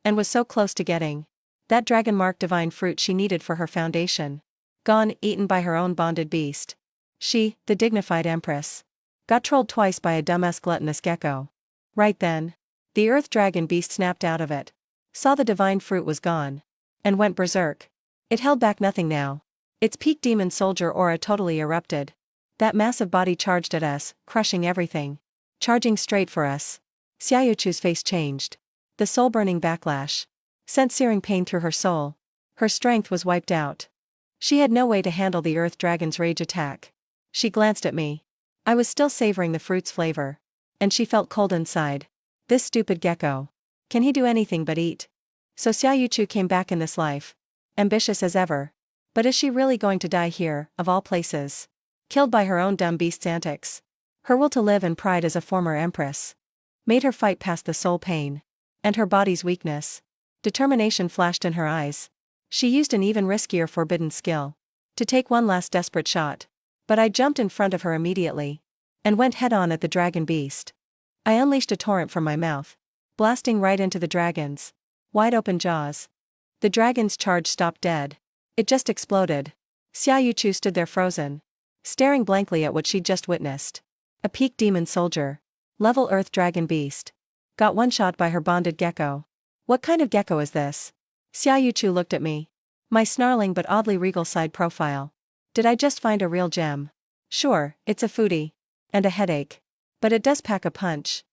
And was so close to getting that dragon-marked divine fruit she needed for her foundation. Gone, eaten by her own bonded beast. She, the dignified empress, got trolled twice by a dumbass gluttonous gecko. Right then, the earth dragon beast snapped out of it, saw the divine fruit was gone, and went berserk. It held back nothing now. Its peak demon soldier aura totally erupted. That massive body charged at us, crushing everything. Charging straight for us. Xiao Yuchu's face changed. The soul-burning backlash sent searing pain through her soul. Her strength was wiped out. She had no way to handle the earth dragon's rage attack. She glanced at me. I was still savoring the fruit's flavor. And she felt cold inside. This stupid gecko. Can he do anything but eat? So Xiao Yuchu came back in this life. Ambitious as ever. But is she really going to die here, of all places? Killed by her own dumb beast's antics. Her will to live and pride as a former empress made her fight past the soul pain. And her body's weakness. Determination flashed in her eyes. She used an even riskier forbidden skill to take one last desperate shot. But I jumped in front of her immediately and went head-on at the dragon beast. I unleashed a torrent from my mouth, blasting right into the dragon's wide-open jaws. The dragon's charge stopped dead. It just exploded. Xiao Yuchu stood there frozen, staring blankly at what she'd just witnessed. A peak demon soldier, level earth dragon beast, got one-shot by her bonded gecko. What kind of gecko is this? Xiao Yuchu looked at me. My snarling but oddly regal side profile. Did I just find a real gem? Sure, it's a foodie. And a headache. But it does pack a punch.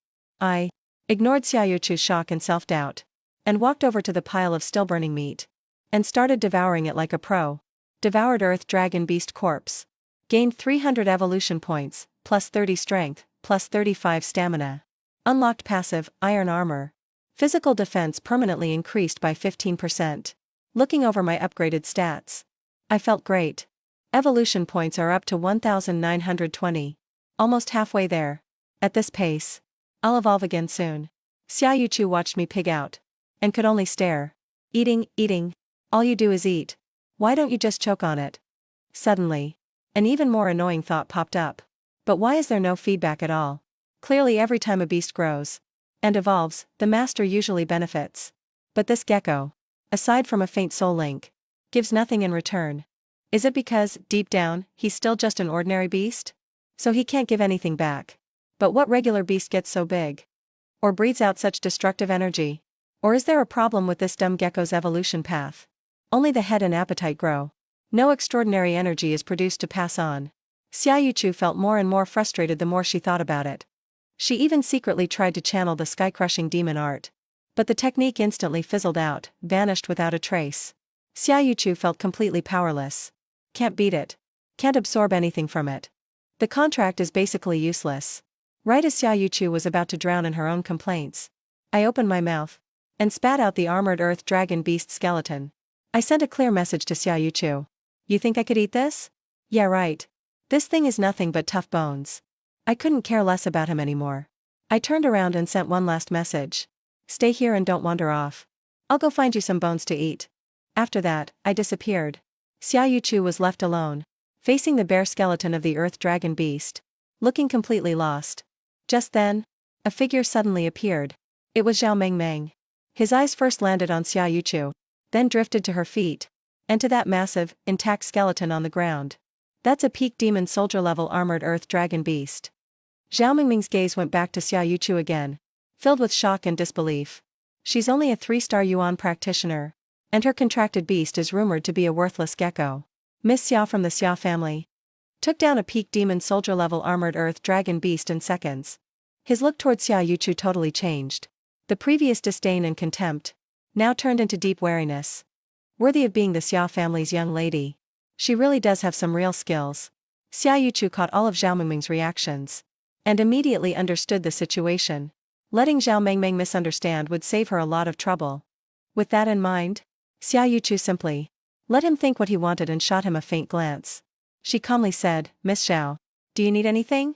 I ignored Xiao Yuchu's shock and self-doubt, and walked over to the pile of still-burning meat, and started devouring it like a pro. Devoured earth dragon beast corpse. Gained 300 evolution points, plus 30 strength, plus 35 stamina. Unlocked passive, iron armor. Physical defense permanently increased by 15%. Looking over my upgraded stats, I felt great. Evolution points are up to 1,920. Almost halfway there. At this pace, I'll evolve again soon. Xiao Yuchu watched me pig out, and could only stare. Eating, eating. All you do is eat. Why don't you just choke on it? Suddenly, an even more annoying thought popped up. But why is there no feedback at all? Clearly every time a beast grows and evolves, the master usually benefits. But this gecko, aside from a faint soul link, gives nothing in return. Is it because, deep down, he's still just an ordinary beast? So he can't give anything back. But what regular beast gets so big? Or breathes out such destructive energy? Or is there a problem with this dumb gecko's evolution path? Only the head and appetite grow. No extraordinary energy is produced to pass on. Xiao Yuchu felt more and more frustrated the more she thought about it. She even secretly tried to channel the sky-crushing demon art. But the technique instantly fizzled out, vanished without a trace. Xiao Yuchu felt completely powerless. Can't beat it. Can't absorb anything from it. The contract is basically useless. Right as Xiao Yuchu was about to drown in her own complaints, I opened my mouth and spat out the armored earth dragon beast skeleton. I sent a clear message to Xiao Yuchu. You think I could eat this? Yeah, right. This thing is nothing but tough bones. I couldn't care less about him anymore. I turned around and sent one last message. Stay here and don't wander off. I'll go find you some bones to eat. After that, I disappeared. Xiao Yuchu was left alone, facing the bare skeleton of the earth dragon beast, looking completely lost. Just then, a figure suddenly appeared. It was Zhao Mengmeng. His eyes first landed on Xiao Yuchu, then drifted to her feet, and to that massive, intact skeleton on the ground. That's a peak demon soldier level armored earth dragon beast. Zhao Mengmeng's gaze went back to Xiao Yuchu again, filled with shock and disbelief. She's only a 3-star Yuan practitioner, and her contracted beast is rumored to be a worthless gecko. Miss Xiao from the Xiao family took down a peak demon soldier level armored earth dragon beast in seconds. His look towards Xiao Yuchu totally changed. The previous disdain and contempt now turned into deep wariness. Worthy of being the Xiao family's young lady. She really does have some real skills. Xiao Yuchu caught all of Zhao Mengmeng's reactions and immediately understood the situation. Letting Zhao Mengmeng misunderstand would save her a lot of trouble. With that in mind, Xiao Yuchu simply let him think what he wanted and shot him a faint glance. She calmly said, Miss Zhao, do you need anything?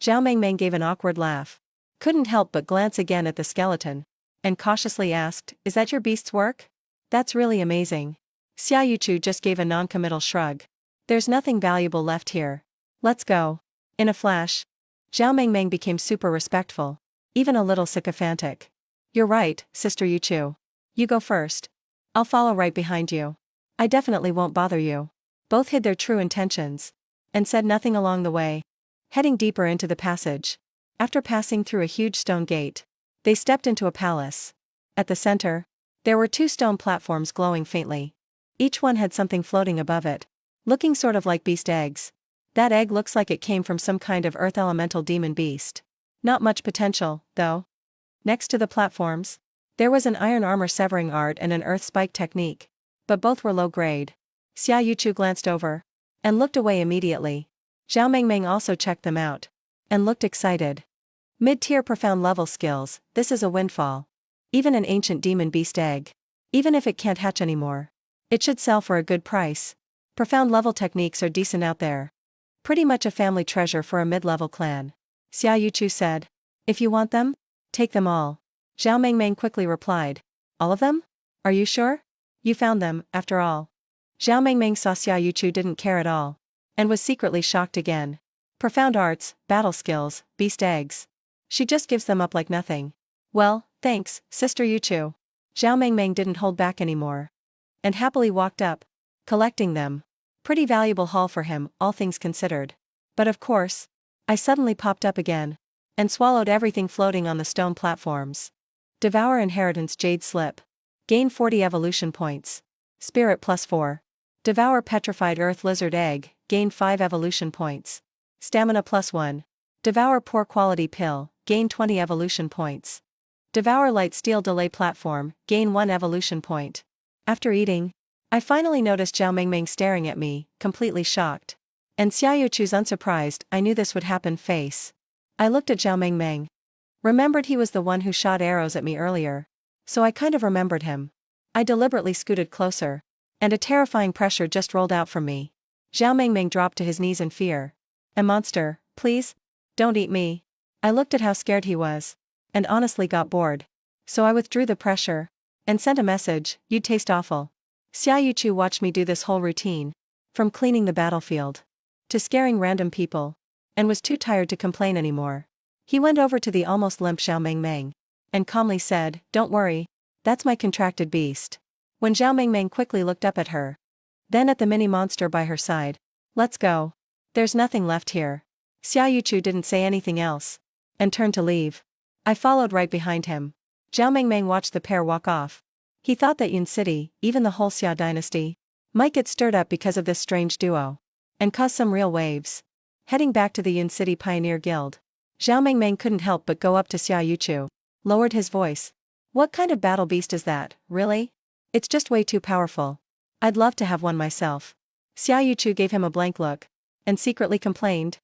Zhao Mengmeng gave an awkward laugh. Couldn't help but glance again at the skeleton, and cautiously asked, is that your beast's work? That's really amazing. Xiao Yuchu just gave a non-committal shrug. There's nothing valuable left here. Let's go. In a flash, Zhao Mengmeng became super respectful, even a little sycophantic. You're right, Sister Yuchu. You go first. I'll follow right behind you. I definitely won't bother you. Both hid their true intentions and said nothing along the way. Heading deeper into the passage, after passing through a huge stone gate, they stepped into a palace. At the center, there were 2 stone platforms glowing faintly. Each one had something floating above it, looking sort of like beast eggs. That egg looks like it came from some kind of earth elemental demon beast. Not much potential, though. Next to the platforms, there was an iron armor severing art and an earth spike technique, but both were low grade. Xiao Yuchu glanced over and looked away immediately. Zhao Mengmeng also checked them out and looked excited. Mid-tier profound level skills, this is a windfall. Even an ancient demon beast egg. Even if it can't hatch anymore, it should sell for a good price. Profound level techniques are decent out there. Pretty much a family treasure for a mid-level clan. Xiao Yuchu said. If you want them, take them all. Zhao Mengmeng quickly replied. All of them? Are you sure? You found them, after all. Zhao Mengmeng saw Xiao Yuchu didn't care at all, and was secretly shocked again. Profound arts, battle skills, beast eggs. She just gives them up like nothing. Well, thanks, Sister Yuchu. Zhao Mengmeng didn't hold back anymore, and happily walked up, collecting them. Pretty valuable haul for him, all things considered. But of course, I suddenly popped up again, and swallowed everything floating on the stone platforms. Devour Inheritance Jade Slip. Gain 40 evolution points. Spirit +4. Devour Petrified Earth Lizard Egg, gain 5 evolution points. Stamina +1. Devour Poor Quality Pill, gain 20 evolution points. Devour Light Steel Delay Platform, gain 1 evolution point. After eating, I finally noticed Zhao Mengmeng staring at me, completely shocked. And Xiao Yuchu's unsurprised, I knew this would happen face. I looked at Zhao Mengmeng. Remembered he was the one who shot arrows at me earlier. So I kind of remembered him. I deliberately scooted closer, and a terrifying pressure just rolled out from me. Zhao Mengmeng dropped to his knees in fear. A monster, please? Don't eat me. I looked at how scared he was, and honestly got bored. So I withdrew the pressure, and sent a message, you'd taste awful. Xiao Yuchu watched me do this whole routine, from cleaning the battlefield to scaring random people, and was too tired to complain anymore. He went over to the almost limp Zhao Mengmeng, and calmly said, don't worry, that's my contracted beast. When Zhao Mengmeng quickly looked up at her, then at the mini monster by her side. Let's go. There's nothing left here. Xiao Yuchu didn't say anything else, and turned to leave. I followed right behind him. Zhao Mengmeng watched the pair walk off. He thought that Yun City, even the whole Xiao dynasty, might get stirred up because of this strange duo, and cause some real waves. Heading back to the Yun City Pioneer Guild, Zhao Mengmeng couldn't help but go up to Xiao Yuchu, lowered his voice. What kind of battle beast is that, really? It's just way too powerful. I'd love to have one myself. Xiao Yuchu gave him a blank look, and secretly complained.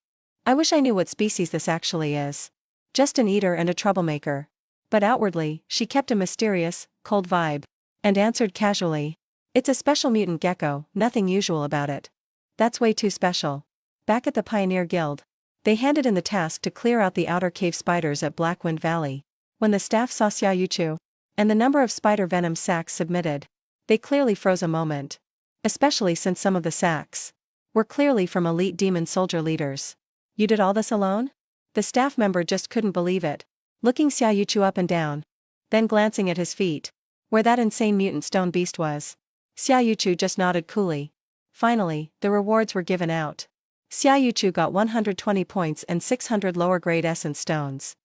I wish I knew what species this actually is. Just an eater and a troublemaker. But outwardly, she kept a mysterious, cold vibe. And answered casually. It's a special mutant gecko, nothing usual about it. That's way too special. Back at the Pioneer Guild, they handed in the task to clear out the outer cave spiders at Blackwind Valley. When the staff saw Xiaoyuchu and the number of spider venom sacs submitted, they clearly froze a moment. Especially since some of the sacs were clearly from elite demon soldier leaders. You did all this alone? The staff member just couldn't believe it, looking Xiaoyuchu up and down, then glancing at his feet, where that insane mutant stone beast was. Xiaoyuchu just nodded coolly. Finally, the rewards were given out. Xiaoyuchu got 120 points and 600 lower-grade essence stones.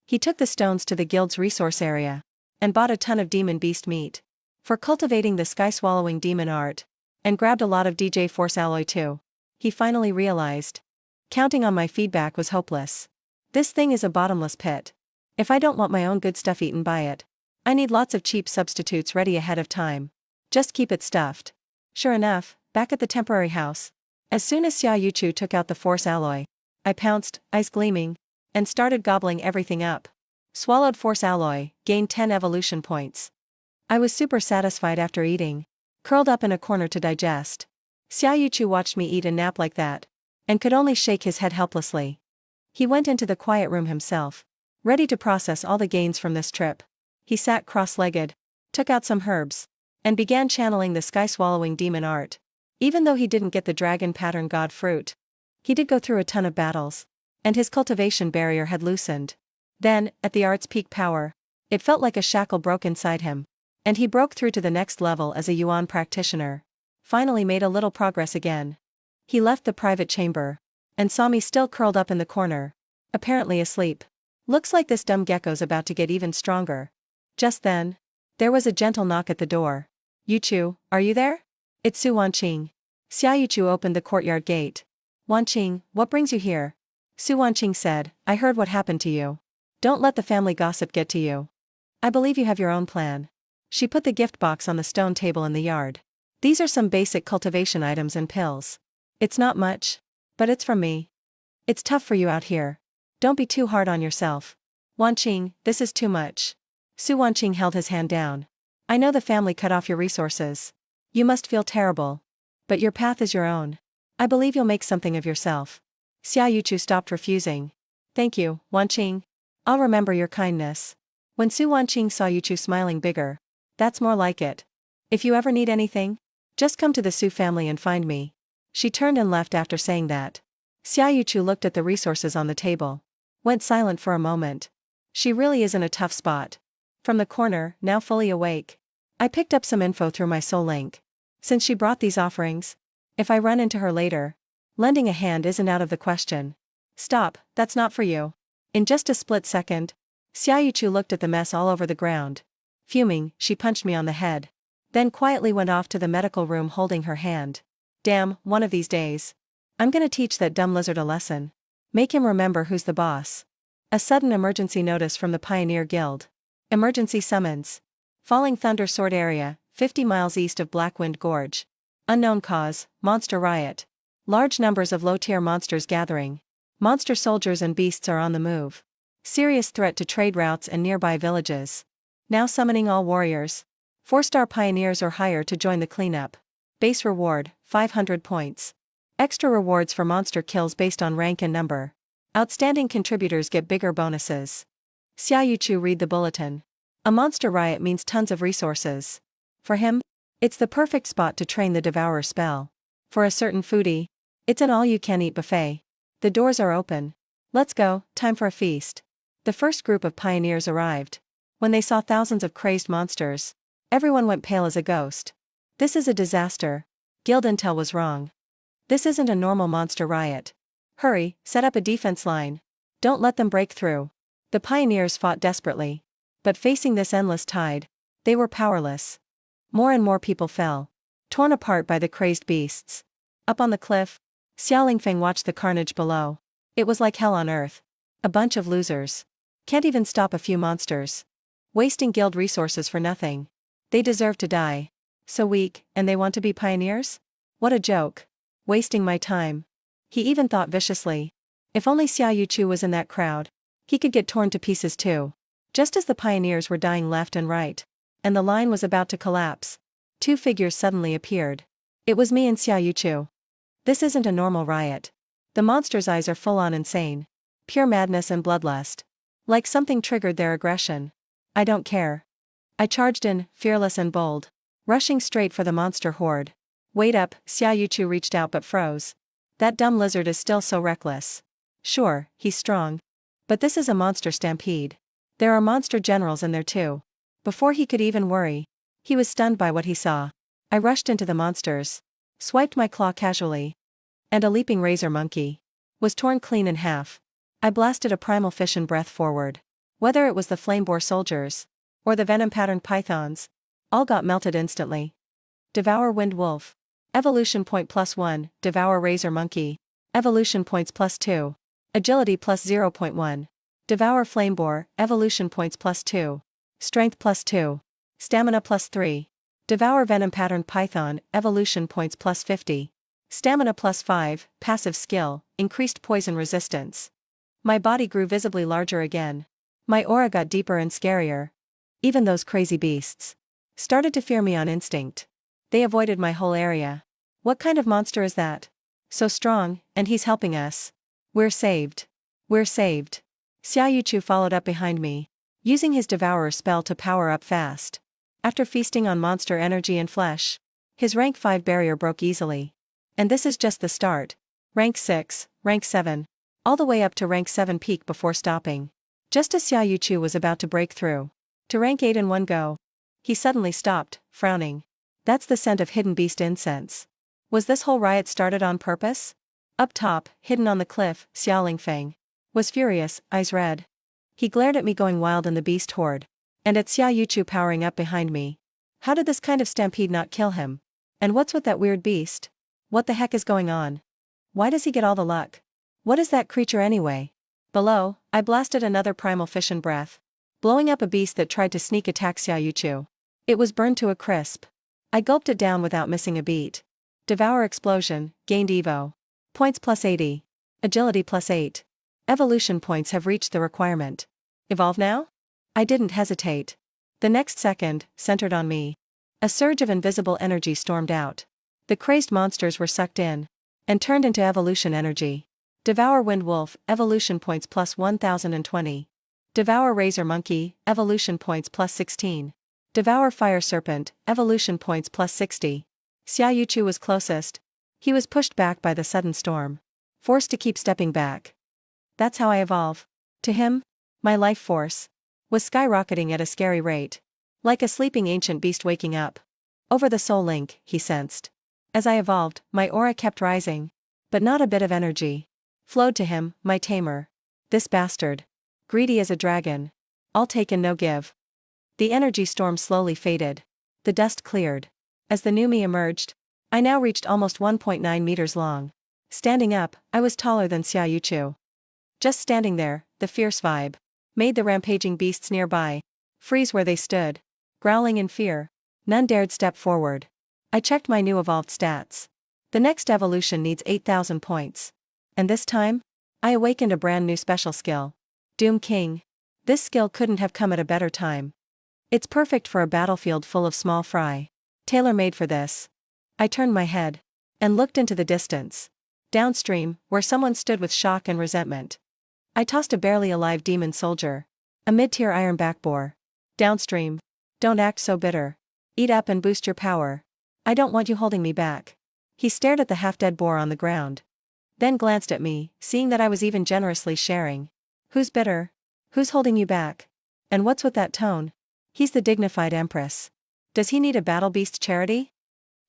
He took the stones to the guild's resource area and bought a ton of demon beast meat for cultivating the sky-swallowing demon art, and grabbed a lot of DJ Force alloy too. He finally realized. Counting on my feedback was hopeless. This thing is a bottomless pit. If I don't want my own good stuff eaten by it, I need lots of cheap substitutes ready ahead of time. Just keep it stuffed. Sure enough, back at the temporary house, as soon as Xiaoyuchu took out the force alloy, I pounced, eyes gleaming, and started gobbling everything up. Swallowed force alloy, gained 10 evolution points. I was super satisfied after eating, curled up in a corner to digest. Xiaoyuchu watched me eat and nap like that, and could only shake his head helplessly. He went into the quiet room himself, ready to process all the gains from this trip. He sat cross-legged, took out some herbs, and began channeling the sky-swallowing demon art. Even though he didn't get the dragon pattern god fruit, he did go through a ton of battles, and his cultivation barrier had loosened. Then, at the art's peak power, it felt like a shackle broke inside him, and he broke through to the next level as a Yuan practitioner. Finally made a little progress again. He left the private chamber, and saw me still curled up in the corner, apparently asleep. Looks like this dumb gecko's about to get even stronger. Just then, there was a gentle knock at the door. Yuchu, are you there? It's Su Wanqing. Xiaoyuchu opened the courtyard gate. Wanqing, what brings you here? Su Wanqing said, I heard what happened to you. Don't let the family gossip get to you. I believe you have your own plan. She put the gift box on the stone table in the yard. These are some basic cultivation items and pills. It's not much, but it's from me. It's tough for you out here. Don't be too hard on yourself. Wanqing, this is too much. Su Wanqing held his hand down. I know the family cut off your resources. You must feel terrible. But your path is your own. I believe you'll make something of yourself. Xiaoyuchu stopped refusing. Thank you, Wanqing. I'll remember your kindness. When Su Wanqing saw Yuchu smiling bigger, that's more like it. If you ever need anything, just come to the Su family and find me. She turned and left after saying that. Xiaoyuchu looked at the resources on the table. Went silent for a moment. She really is in a tough spot. From the corner, now fully awake, I picked up some info through my soul link. Since she brought these offerings, if I run into her later, lending a hand isn't out of the question. Stop, that's not for you. In just a split second, Xiaoyuchu looked at the mess all over the ground. Fuming, she punched me on the head. Then quietly went off to the medical room holding her hand. Damn, one of these days, I'm gonna teach that dumb lizard a lesson. Make him remember who's the boss. A sudden emergency notice from the Pioneer Guild. Emergency summons. Falling Thunder Sword area, 50 miles east of Blackwind Gorge. Unknown cause, monster riot. Large numbers of low-tier monsters gathering. Monster soldiers and beasts are on the move. Serious threat to trade routes and nearby villages. Now summoning all warriors. 4-star pioneers or higher to join the cleanup. Base reward, 500 points. Extra rewards for monster kills based on rank and number. Outstanding contributors get bigger bonuses. Xiaoyuchu read the bulletin. A monster riot means tons of resources. For him, it's the perfect spot to train the devourer spell. For a certain foodie, it's an all-you-can-eat buffet. The doors are open. Let's go, time for a feast. The first group of pioneers arrived. When they saw thousands of crazed monsters, everyone went pale as a ghost. This is a disaster. Guild intel was wrong. This isn't a normal monster riot. Hurry, set up a defense line. Don't let them break through. The pioneers fought desperately. But facing this endless tide, they were powerless. More and more people fell, torn apart by the crazed beasts. Up on the cliff, Xiao Lingfeng watched the carnage below. It was like hell on earth. A bunch of losers. Can't even stop a few monsters. Wasting guild resources for nothing. They deserve to die. So weak, and they want to be pioneers? What a joke. Wasting my time. He even thought viciously. If only Xiaoyu was in that crowd. He could get torn to pieces too. Just as the pioneers were dying left and right, and the line was about to collapse, two figures suddenly appeared. It was me and Xiaoyu. This isn't a normal riot. The monster's eyes are full-on insane. Pure madness and bloodlust. Like something triggered their aggression. I don't care. I charged in, fearless and bold, rushing straight for the monster horde. Wait up, Xiaoyu reached out but froze. That dumb lizard is still so reckless. Sure, he's strong. But this is a monster stampede. There are monster generals in there too. Before he could even worry, he was stunned by what he saw. I rushed into the monsters, swiped my claw casually, and a leaping razor monkey was torn clean in half. I blasted a primal fission breath forward. Whether it was the flame-boar soldiers, or the venom-patterned pythons, all got melted instantly. Devour wind wolf. Evolution point +1, devour razor monkey. Evolution points +2. Agility +0.1. Devour flame-boar, evolution points +2. Strength +2. Stamina +3. Devour venom-patterned python, evolution points +50. Stamina +5, passive skill, increased poison resistance. My body grew visibly larger again. My aura got deeper and scarier. Even those crazy beasts started to fear me on instinct. They avoided my whole area. What kind of monster is that? So strong, and he's helping us. We're saved. We're saved. Xiaoyu followed up behind me, using his devourer spell to power up fast. After feasting on monster energy and flesh, his rank 5 barrier broke easily. And this is just the start. Rank 6, rank 7. All the way up to rank 7 peak before stopping. Just as Xiaoyu was about to break through to rank 8 in one go, he suddenly stopped, frowning. That's the scent of hidden beast incense. Was this whole riot started on purpose? Up top, hidden on the cliff, Xiao Feng was furious, eyes red. He glared at me going wild in the beast horde, and at Xiaoyu powering up behind me. How did this kind of stampede not kill him? And what's with that weird beast? What the heck is going on? Why does he get all the luck? What is that creature anyway? Below, I blasted another primal fission breath, blowing up a beast that tried to sneak attack Xiaoyu. It was burned to a crisp. I gulped it down without missing a beat. Devour explosion, gained Evo. Points +80. Agility +8. Evolution points have reached the requirement. Evolve now? I didn't hesitate. The next second, centered on me, a surge of invisible energy stormed out. The crazed monsters were sucked in and turned into evolution energy. Devour wind wolf, evolution points +1020. Devour razor monkey, evolution points +16. Devour fire serpent, evolution points +60. Xiaoyu was closest. He was pushed back by the sudden storm, forced to keep stepping back. That's how I evolve. To him, my life force was skyrocketing at a scary rate. Like a sleeping ancient beast waking up. Over the soul link, he sensed. As I evolved, my aura kept rising. But not a bit of energy flowed to him, my tamer. This bastard. Greedy as a dragon. All take and no give. The energy storm slowly faded. The dust cleared. As the new me emerged, I now reached almost 1.9 meters long. Standing up, I was taller than Xiaoyu. Just standing there, the fierce vibe made the rampaging beasts nearby freeze where they stood, growling in fear. None dared step forward. I checked my new evolved stats. The next evolution needs 8,000 points. And this time, I awakened a brand new special skill. Doom King. This skill couldn't have come at a better time. It's perfect for a battlefield full of small fry. Tailor-made for this. I turned my head and looked into the distance. Downstream, where someone stood with shock and resentment. I tossed a barely alive demon soldier. A mid-tier ironback boar. Downstream. Don't act so bitter. Eat up and boost your power. I don't want you holding me back. He stared at the half-dead boar on the ground. Then glanced at me, seeing that I was even generously sharing. Who's bitter? Who's holding you back? And what's with that tone? He's the dignified empress. Does he need a battle beast charity?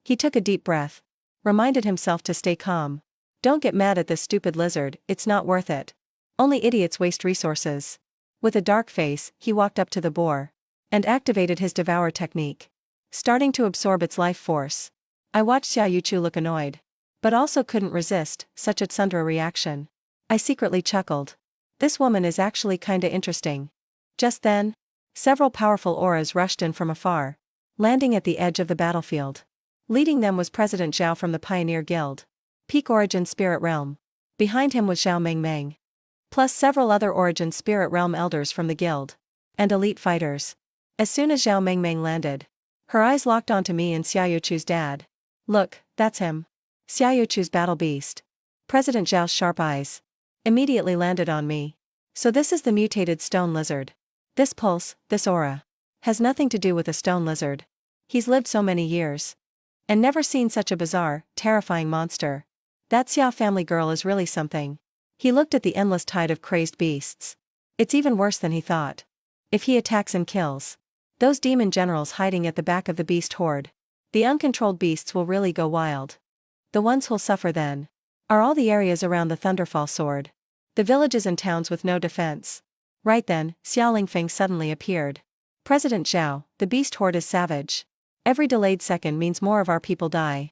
He took a deep breath. Reminded himself to stay calm. Don't get mad at this stupid lizard, it's not worth it. Only idiots waste resources. With a dark face, he walked up to the boar and activated his devour technique, starting to absorb its life force. I watched Xiaoyu look annoyed, but also couldn't resist such a tsundere reaction. I secretly chuckled. This woman is actually kinda interesting. Just then, several powerful auras rushed in from afar, landing at the edge of the battlefield. Leading them was President Zhao from the Pioneer Guild. Peak Origin Spirit Realm. Behind him was Zhao Mengmeng, plus several other Origin Spirit Realm elders from the guild. And elite fighters. As soon as Zhao Mengmeng landed, her eyes locked onto me and Xiaochu's dad. Look, that's him. Xiaochu's battle beast. President Zhao's sharp eyes immediately landed on me. So this is the mutated stone lizard. This pulse, this aura, has nothing to do with a stone lizard. He's lived so many years and never seen such a bizarre, terrifying monster. That Xiao family girl is really something. He looked at the endless tide of crazed beasts. It's even worse than he thought. If he attacks and kills those demon generals hiding at the back of the beast horde, the uncontrolled beasts will really go wild. The ones who'll suffer then are all the areas around the Thunderfall sword. The villages and towns with no defense. Right then, Xiao Lingfeng suddenly appeared. President Zhao, the beast horde is savage. Every delayed second means more of our people die.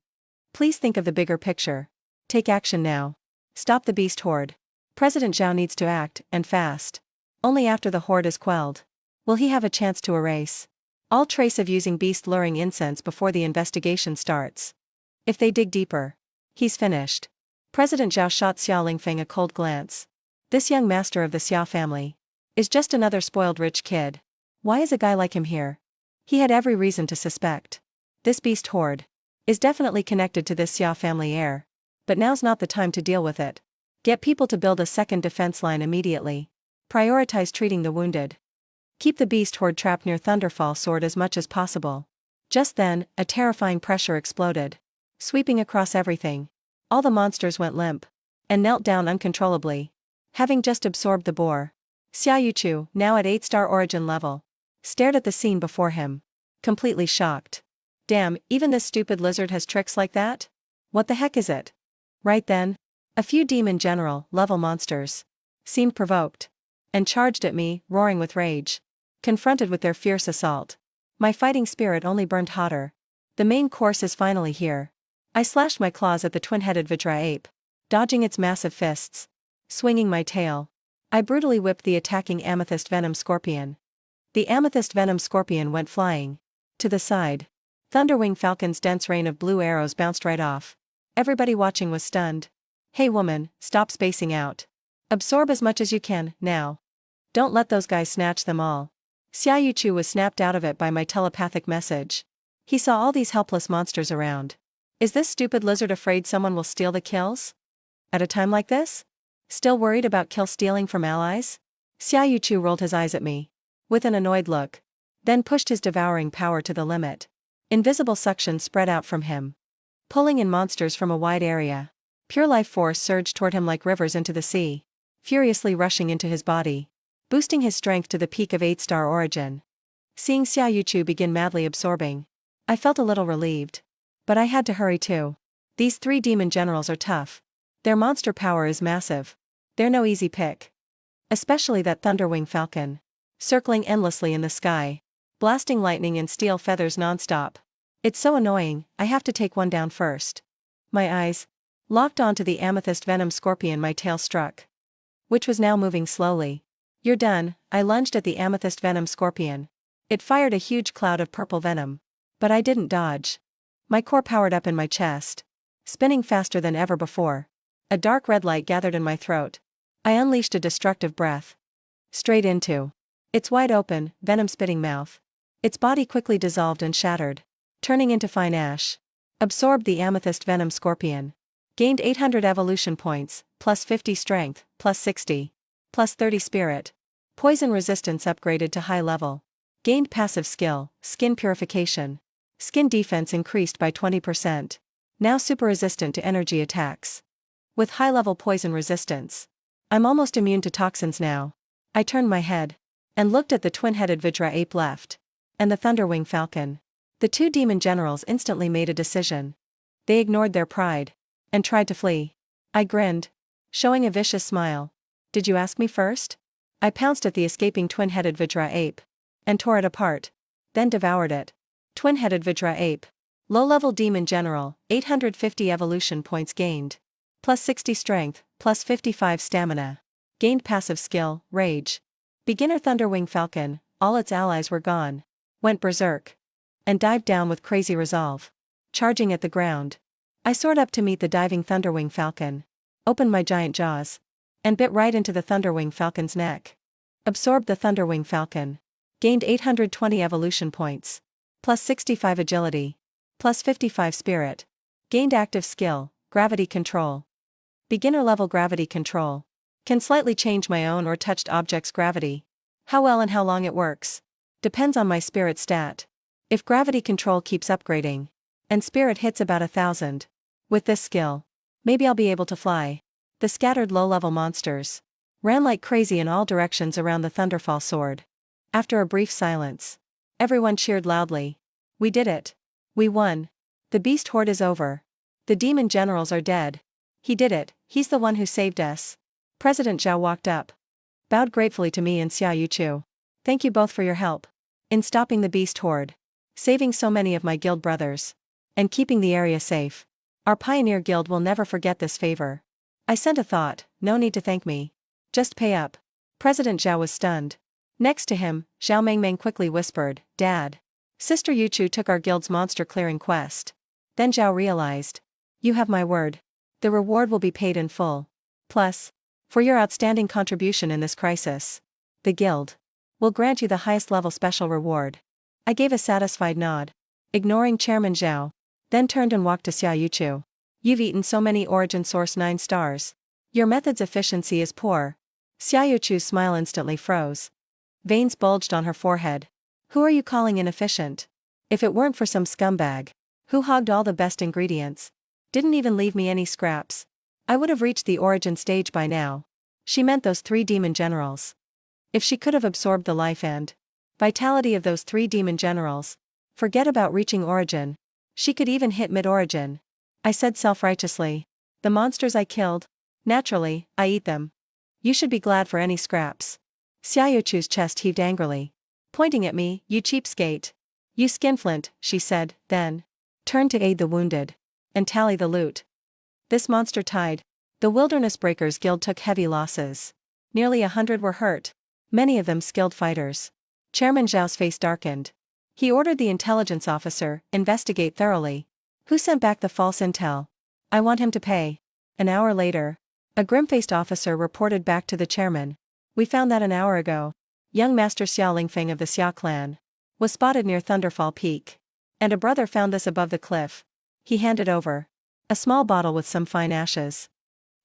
Please think of the bigger picture. Take action now. Stop the beast horde. President Zhao needs to act, and fast. Only after the horde is quelled will he have a chance to erase all trace of using beast-luring incense before the investigation starts. If they dig deeper, he's finished. President Zhao shot Xiao Lingfeng a cold glance. This young master of the Xiao family is just another spoiled rich kid. Why is a guy like him here? He had every reason to suspect. This beast horde is definitely connected to this Xiao family heir. But now's not the time to deal with it. Get people to build a second defense line immediately. Prioritize treating the wounded. Keep the beast horde trapped near Thunderfall sword as much as possible. Just then, a terrifying pressure exploded, sweeping across everything. All the monsters went limp and knelt down uncontrollably, having just absorbed the boar. Xiaochu, now at 8-star origin level, stared at the scene before him, completely shocked. Damn, even this stupid lizard has tricks like that? What the heck is it? Right then, a few demon general level monsters seemed provoked and charged at me, roaring with rage. Confronted with their fierce assault, my fighting spirit only burned hotter. The main course is finally here. I slashed my claws at the twin-headed Vajra ape, dodging its massive fists. Swinging my tail, I brutally whipped the attacking amethyst venom scorpion. The amethyst venom scorpion went flying to the side. Thunderwing Falcon's dense rain of blue arrows bounced right off. Everybody watching was stunned. Hey woman, stop spacing out. Absorb as much as you can, now. Don't let those guys snatch them all. Xiaochu was snapped out of it by my telepathic message. He saw all these helpless monsters around. Is this stupid lizard afraid someone will steal the kills? At a time like this? Still worried about kill stealing from allies? Xiaochu rolled his eyes at me with an annoyed look, then pushed his devouring power to the limit. Invisible suction spread out from him, pulling in monsters from a wide area. Pure life force surged toward him like rivers into the sea, furiously rushing into his body, boosting his strength to the peak of 8-star origin. Seeing Xiaochu begin madly absorbing, I felt a little relieved. But I had to hurry too. These 3 demon generals are tough. Their monster power is massive. They're no easy pick. Especially that Thunderwing Falcon, circling endlessly in the sky, blasting lightning and steel feathers non-stop. It's so annoying, I have to take one down first. My eyes locked onto the amethyst venom scorpion my tail struck, which was now moving slowly. You're done. I lunged at the amethyst venom scorpion. It fired a huge cloud of purple venom. But I didn't dodge. My core powered up in my chest, spinning faster than ever before. A dark red light gathered in my throat. I unleashed a destructive breath straight into its wide open, venom-spitting mouth. Its body quickly dissolved and shattered, turning into fine ash. Absorbed the amethyst venom scorpion. Gained 800 evolution points, plus 50 strength, plus 60, plus 30 spirit. Poison resistance upgraded to high level. Gained passive skill, skin purification. Skin defense increased by 20%. Now super resistant to energy attacks. With high-level poison resistance. I'm almost immune to toxins now. I turned my head and looked at the twin-headed Vajra ape left, and the Thunderwing Falcon. The 2 demon generals instantly made a decision. They ignored their pride and tried to flee. I grinned, showing a vicious smile. Did you ask me first? I pounced at the escaping twin-headed Vajra ape and tore it apart, then devoured it. Twin-headed Vajra ape. Low-level demon general, 850 evolution points gained. Plus 60 strength, plus 55 stamina. Gained passive skill, rage. Beginner Thunderwing Falcon, all its allies were gone. Went berserk. And dived down with crazy resolve. Charging at the ground. I soared up to meet the diving Thunderwing Falcon. opened my giant jaws, and bit right into the Thunderwing Falcon's neck. Absorbed the Thunderwing Falcon. Gained 820 evolution points. Plus 65 agility. Plus 55 spirit. Gained active skill, gravity control. Beginner level gravity control. Can slightly change my own or touched object's gravity. How well and how long it works depends on my spirit stat. If gravity control keeps upgrading, and spirit hits about 1,000, with this skill, maybe I'll be able to fly. The scattered low-level monsters ran like crazy in all directions around the Thunderfall sword. After a brief silence, everyone cheered loudly. We did it. We won. The beast horde is over. The demon generals are dead. He did it, he's the one who saved us. President Zhao walked up, bowed gratefully to me and Xia Yuchu. Thank you both for your help in stopping the beast horde, saving so many of my guild brothers, and keeping the area safe. Our pioneer guild will never forget this favor. I sent a thought, no need to thank me. Just pay up. President Zhao was stunned. Next to him, Zhao Mengmeng quickly whispered, Dad. Sister Yuchu took our guild's monster clearing quest. Then Zhao realized. You have my word. The reward will be paid in full. Plus, for your outstanding contribution in this crisis, the guild will grant you the highest level special reward. I gave a satisfied nod, ignoring Chairman Zhao, then turned and walked to Xia Yuchu. You've eaten so many Origin Source 9 stars. Your method's efficiency is poor. Xia Yuchu's smile instantly froze. Veins bulged on her forehead. Who are you calling inefficient? If it weren't for some scumbag who hogged all the best ingredients, didn't even leave me any scraps, I would have reached the Origin stage by now. She meant those 3 demon generals. If she could have absorbed the life and vitality of those 3 demon generals, forget about reaching Origin. She could even hit mid-Origin. I said self-righteously. The monsters I killed? Naturally, I eat them. You should be glad for any scraps. Xia Yuchu's chest heaved angrily, pointing at me, you cheapskate. You skinflint, she said, then turned to aid the wounded and tally the loot. This monster tide. The Wilderness Breakers Guild took heavy losses. Nearly 100 were hurt, many of them skilled fighters. Chairman Zhao's face darkened. He ordered the intelligence officer, investigate thoroughly. Who sent back the false intel? I want him to pay. An hour later, a grim-faced officer reported back to the chairman. We found that an hour ago. Young Master Xiao Lingfeng of the Xia clan was spotted near Thunderfall Peak. And a brother found this above the cliff. He handed over a small bottle with some fine ashes.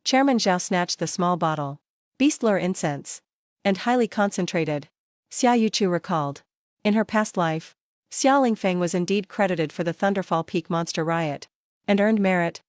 Chairman Zhao snatched the small bottle. Beast lure incense. And highly concentrated. Xia Yuchu recalled. In her past life, Xiao Lingfeng was indeed credited for the Thunderfall Peak monster riot, and earned merit,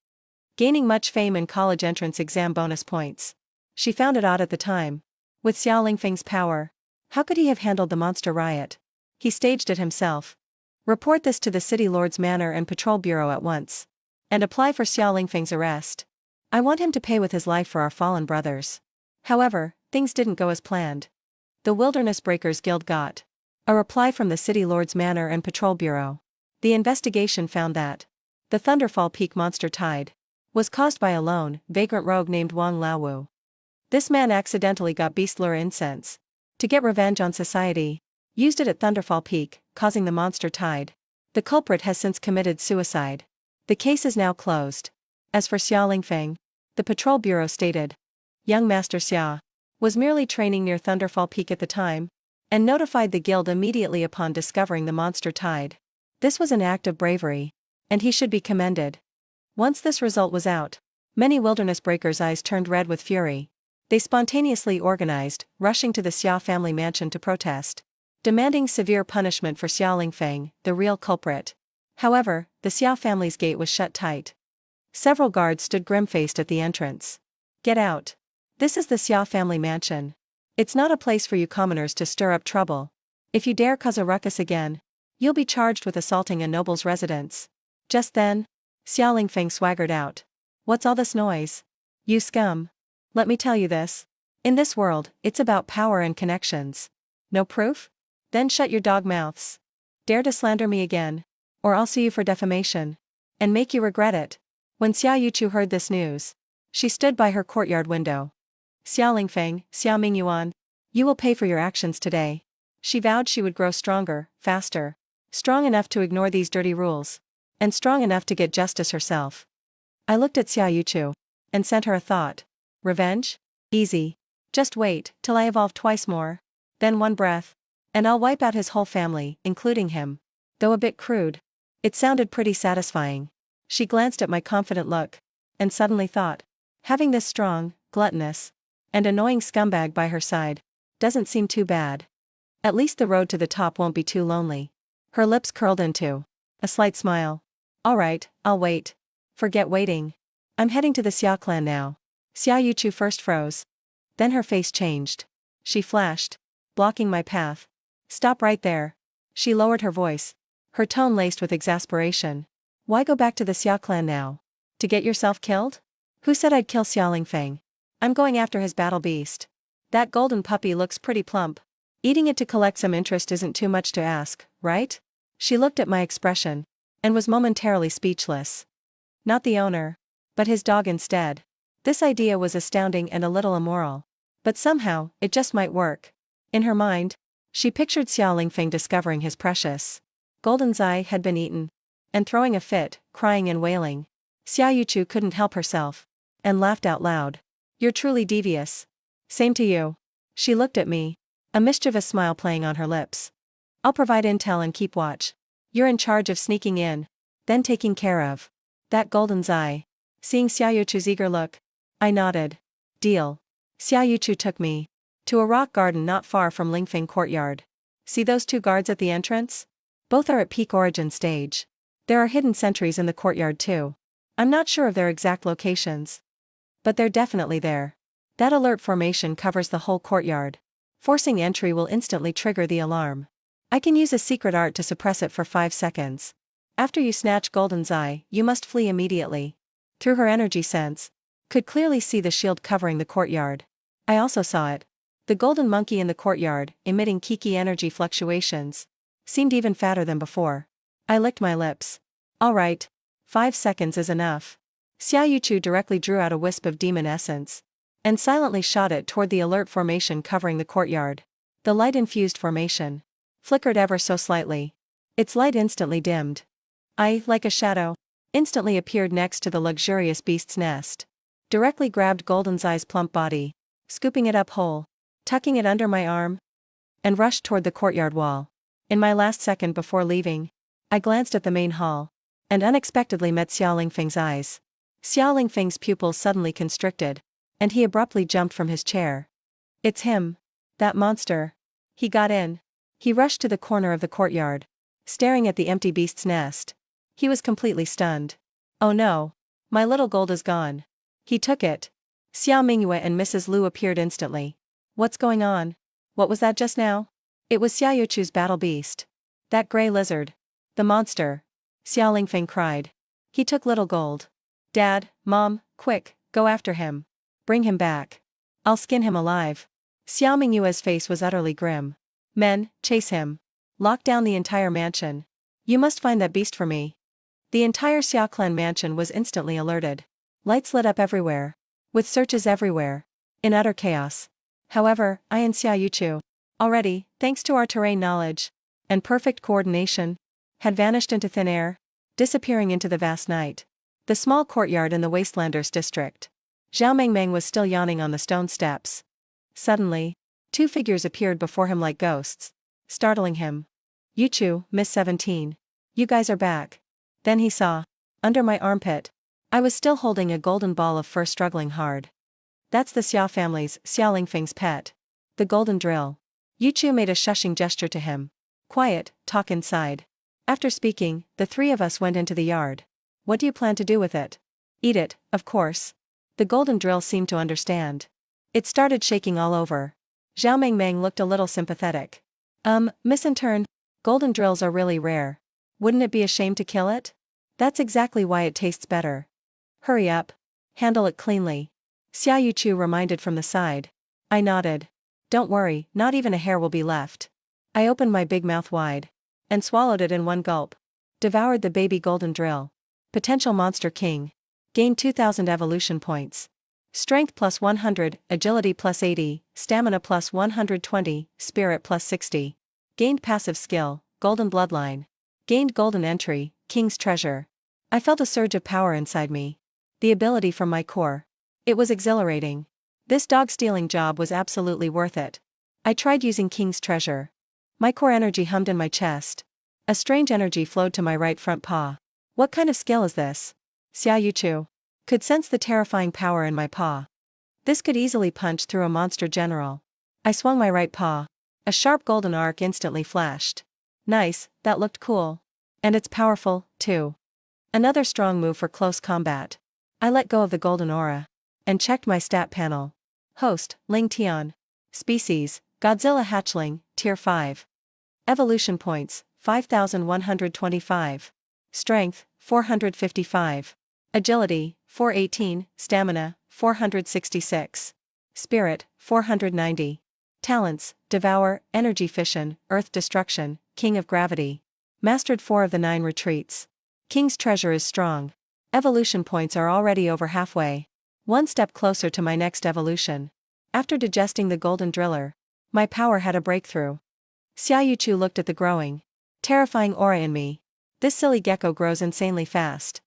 gaining much fame and college entrance exam bonus points. She found it odd at the time. With Xiao Lingfeng's power, how could he have handled the monster riot? He staged it himself. Report this to the City Lord's Manor and Patrol Bureau at once. And apply for Xiao Lingfeng's arrest. I want him to pay with his life for our fallen brothers. However, things didn't go as planned. The Wilderness Breakers Guild got a reply from the City Lord's Manor and Patrol Bureau. The investigation found that the Thunderfall Peak monster tide was caused by a lone, vagrant rogue named Wang Laowu. This man accidentally got beast lure incense to get revenge on society, used it at Thunderfall Peak, causing the monster tide. The culprit has since committed suicide. The case is now closed. As for Xiao Lingfeng, the Patrol Bureau stated, young Master Xia was merely training near Thunderfall Peak at the time, and notified the guild immediately upon discovering the monster tide. This was an act of bravery, and he should be commended. Once this result was out, many Wilderness Breakers' eyes turned red with fury. They spontaneously organized, rushing to the Xia family mansion to protest, demanding severe punishment for Xiao Lingfeng, the real culprit. However, the Xia family's gate was shut tight. Several guards stood grim-faced at the entrance. Get out. This is the Xia family mansion. It's not a place for you commoners to stir up trouble. If you dare cause a ruckus again, you'll be charged with assaulting a noble's residence. Just then, Xiao Lingfeng swaggered out. What's all this noise? You scum. Let me tell you this. In this world, it's about power and connections. No proof? Then shut your dog mouths. Dare to slander me again, or I'll sue you for defamation, and make you regret it. When Xia Yuchu heard this news, she stood by her courtyard window. Xiao Lingfeng, Xiao Mingyuan, you will pay for your actions today. She vowed she would grow stronger, faster, strong enough to ignore these dirty rules, and strong enough to get justice herself. I looked at Xia Yuchu. and sent her a thought. Revenge? Easy. Just wait till I evolve twice more. Then one breath. And I'll wipe out his whole family, including him. Though a bit crude. It sounded pretty satisfying. She glanced at my confident look. And suddenly thought. Having this strong, gluttonous, and annoying scumbag by her side doesn't seem too bad. At least the road to the top won't be too lonely. Her lips curled into a slight smile. Alright, I'll wait. Forget waiting. I'm heading to the Xia clan now. Xia Yuchu first froze. Then her face changed. She flashed, blocking my path. Stop right there. She lowered her voice, her tone laced with exasperation. Why go back to the Xia clan now? To get yourself killed? Who said I'd kill Xia Lingfeng? I'm going after his battle beast. That golden puppy looks pretty plump. Eating it to collect some interest isn't too much to ask, right? She looked at my expression, and was momentarily speechless. Not the owner, but his dog instead. This idea was astounding and a little immoral. But somehow, it just might work. In her mind, she pictured Xia Lingfeng discovering his precious golden's eye had been eaten, and throwing a fit, crying and wailing. Xia Yuchu couldn't help herself, and laughed out loud. You're truly devious. Same to you. She looked at me, a mischievous smile playing on her lips. I'll provide intel and keep watch. You're in charge of sneaking in, then taking care of that golden's eye. Seeing Xia Yuchu's eager look, I nodded. Deal. Xia Yuchu took me to a rock garden not far from Lingfeng courtyard. See those two guards at the entrance? Both are at peak origin stage. There are hidden sentries in the courtyard too. I'm not sure of their exact locations, but they're definitely there. That alert formation covers the whole courtyard. Forcing entry will instantly trigger the alarm. I can use a secret art to suppress it for 5 seconds. After you snatch Golden's eye, you must flee immediately. Through her energy sense, could clearly see the shield covering the courtyard. I also saw it. The golden monkey in the courtyard, emitting kiki energy fluctuations, seemed even fatter than before. I licked my lips. Alright. 5 seconds is enough. Xia Yuchu directly drew out a wisp of demon essence, and silently shot it toward the alert formation covering the courtyard. The light-infused formation flickered ever so slightly. Its light instantly dimmed. I, like a shadow, instantly appeared next to the luxurious beast's nest. Directly grabbed Golden's eye's plump body, scooping it up whole, tucking it under my arm, and rushed toward the courtyard wall. In my last second before leaving, I glanced at the main hall, and unexpectedly met Xia Lingfeng's eyes. Xia Lingfeng's pupils suddenly constricted, and he abruptly jumped from his chair. It's him. That monster. He got in. He rushed to the corner of the courtyard, staring at the empty beast's nest. He was completely stunned. Oh no. My little gold is gone. He took it. Xiao Mingyue and Mrs. Lu appeared instantly. What's going on? What was that just now? It was Xia Yuchu's battle beast. That gray lizard. The monster. Xiao Lingfeng cried. He took little gold. Dad, Mom, quick, go after him. Bring him back. I'll skin him alive. Xiao Mingyue's face was utterly grim. Men, chase him. Lock down the entire mansion. You must find that beast for me. The entire Xia clan mansion was instantly alerted. Lights lit up everywhere, with searches everywhere, in utter chaos. However, I and Xia Yuchu, already, thanks to our terrain knowledge and perfect coordination, had vanished into thin air, disappearing into the vast night. The small courtyard in the Wastelanders district. Zhao Mengmeng was still yawning on the stone steps. Suddenly, 2 figures appeared before him like ghosts, startling him. Yuchu, Miss 17. You guys are back. Then he saw, under my armpit, I was still holding a golden ball of fur struggling hard. That's the Xia family's, Xia Lingfeng's pet. The golden drill. Yuchu made a shushing gesture to him. Quiet, talk inside. After speaking, the 3 of us went into the yard. What do you plan to do with it? Eat it, of course. The golden drill seemed to understand. It started shaking all over. Zhao Mengmeng looked a little sympathetic. Miss Intern, golden drills are really rare. Wouldn't it be a shame to kill it? That's exactly why it tastes better. Hurry up. Handle it cleanly. Xia Yuchu reminded from the side. I nodded. Don't worry, not even a hair will be left. I opened my big mouth wide, and swallowed it in one gulp. Devoured the baby golden drill. Potential Monster King. Gained 2000 evolution points. Strength plus 100, agility plus 80, stamina plus 120, spirit plus 60. Gained passive skill, golden bloodline. Gained golden entry, king's treasure. I felt a surge of power inside me. The ability from my core. It was exhilarating. This dog-stealing job was absolutely worth it. I tried using King's treasure. My core energy hummed in my chest. A strange energy flowed to my right front paw. What kind of skill is this? Xia Yuchu could sense the terrifying power in my paw. This could easily punch through a monster general. I swung my right paw. A sharp golden arc instantly flashed. Nice, that looked cool. And it's powerful, too. Another strong move for close combat. I let go of the golden aura. And checked my stat panel. Host, Ling Tian. Species, Godzilla hatchling, Tier 5. Evolution points, 5,125. Strength, 455. Agility, 418, Stamina, 466. Spirit, 490. Talents, Devour, Energy Fission, Earth Destruction, King of Gravity. Mastered 4 of the 9 retreats. King's treasure is strong. Evolution points are already over halfway. One step closer to my next evolution. After digesting the golden driller, my power had a breakthrough. Xia Yuchu looked at the growing, terrifying aura in me. This silly gecko grows insanely fast.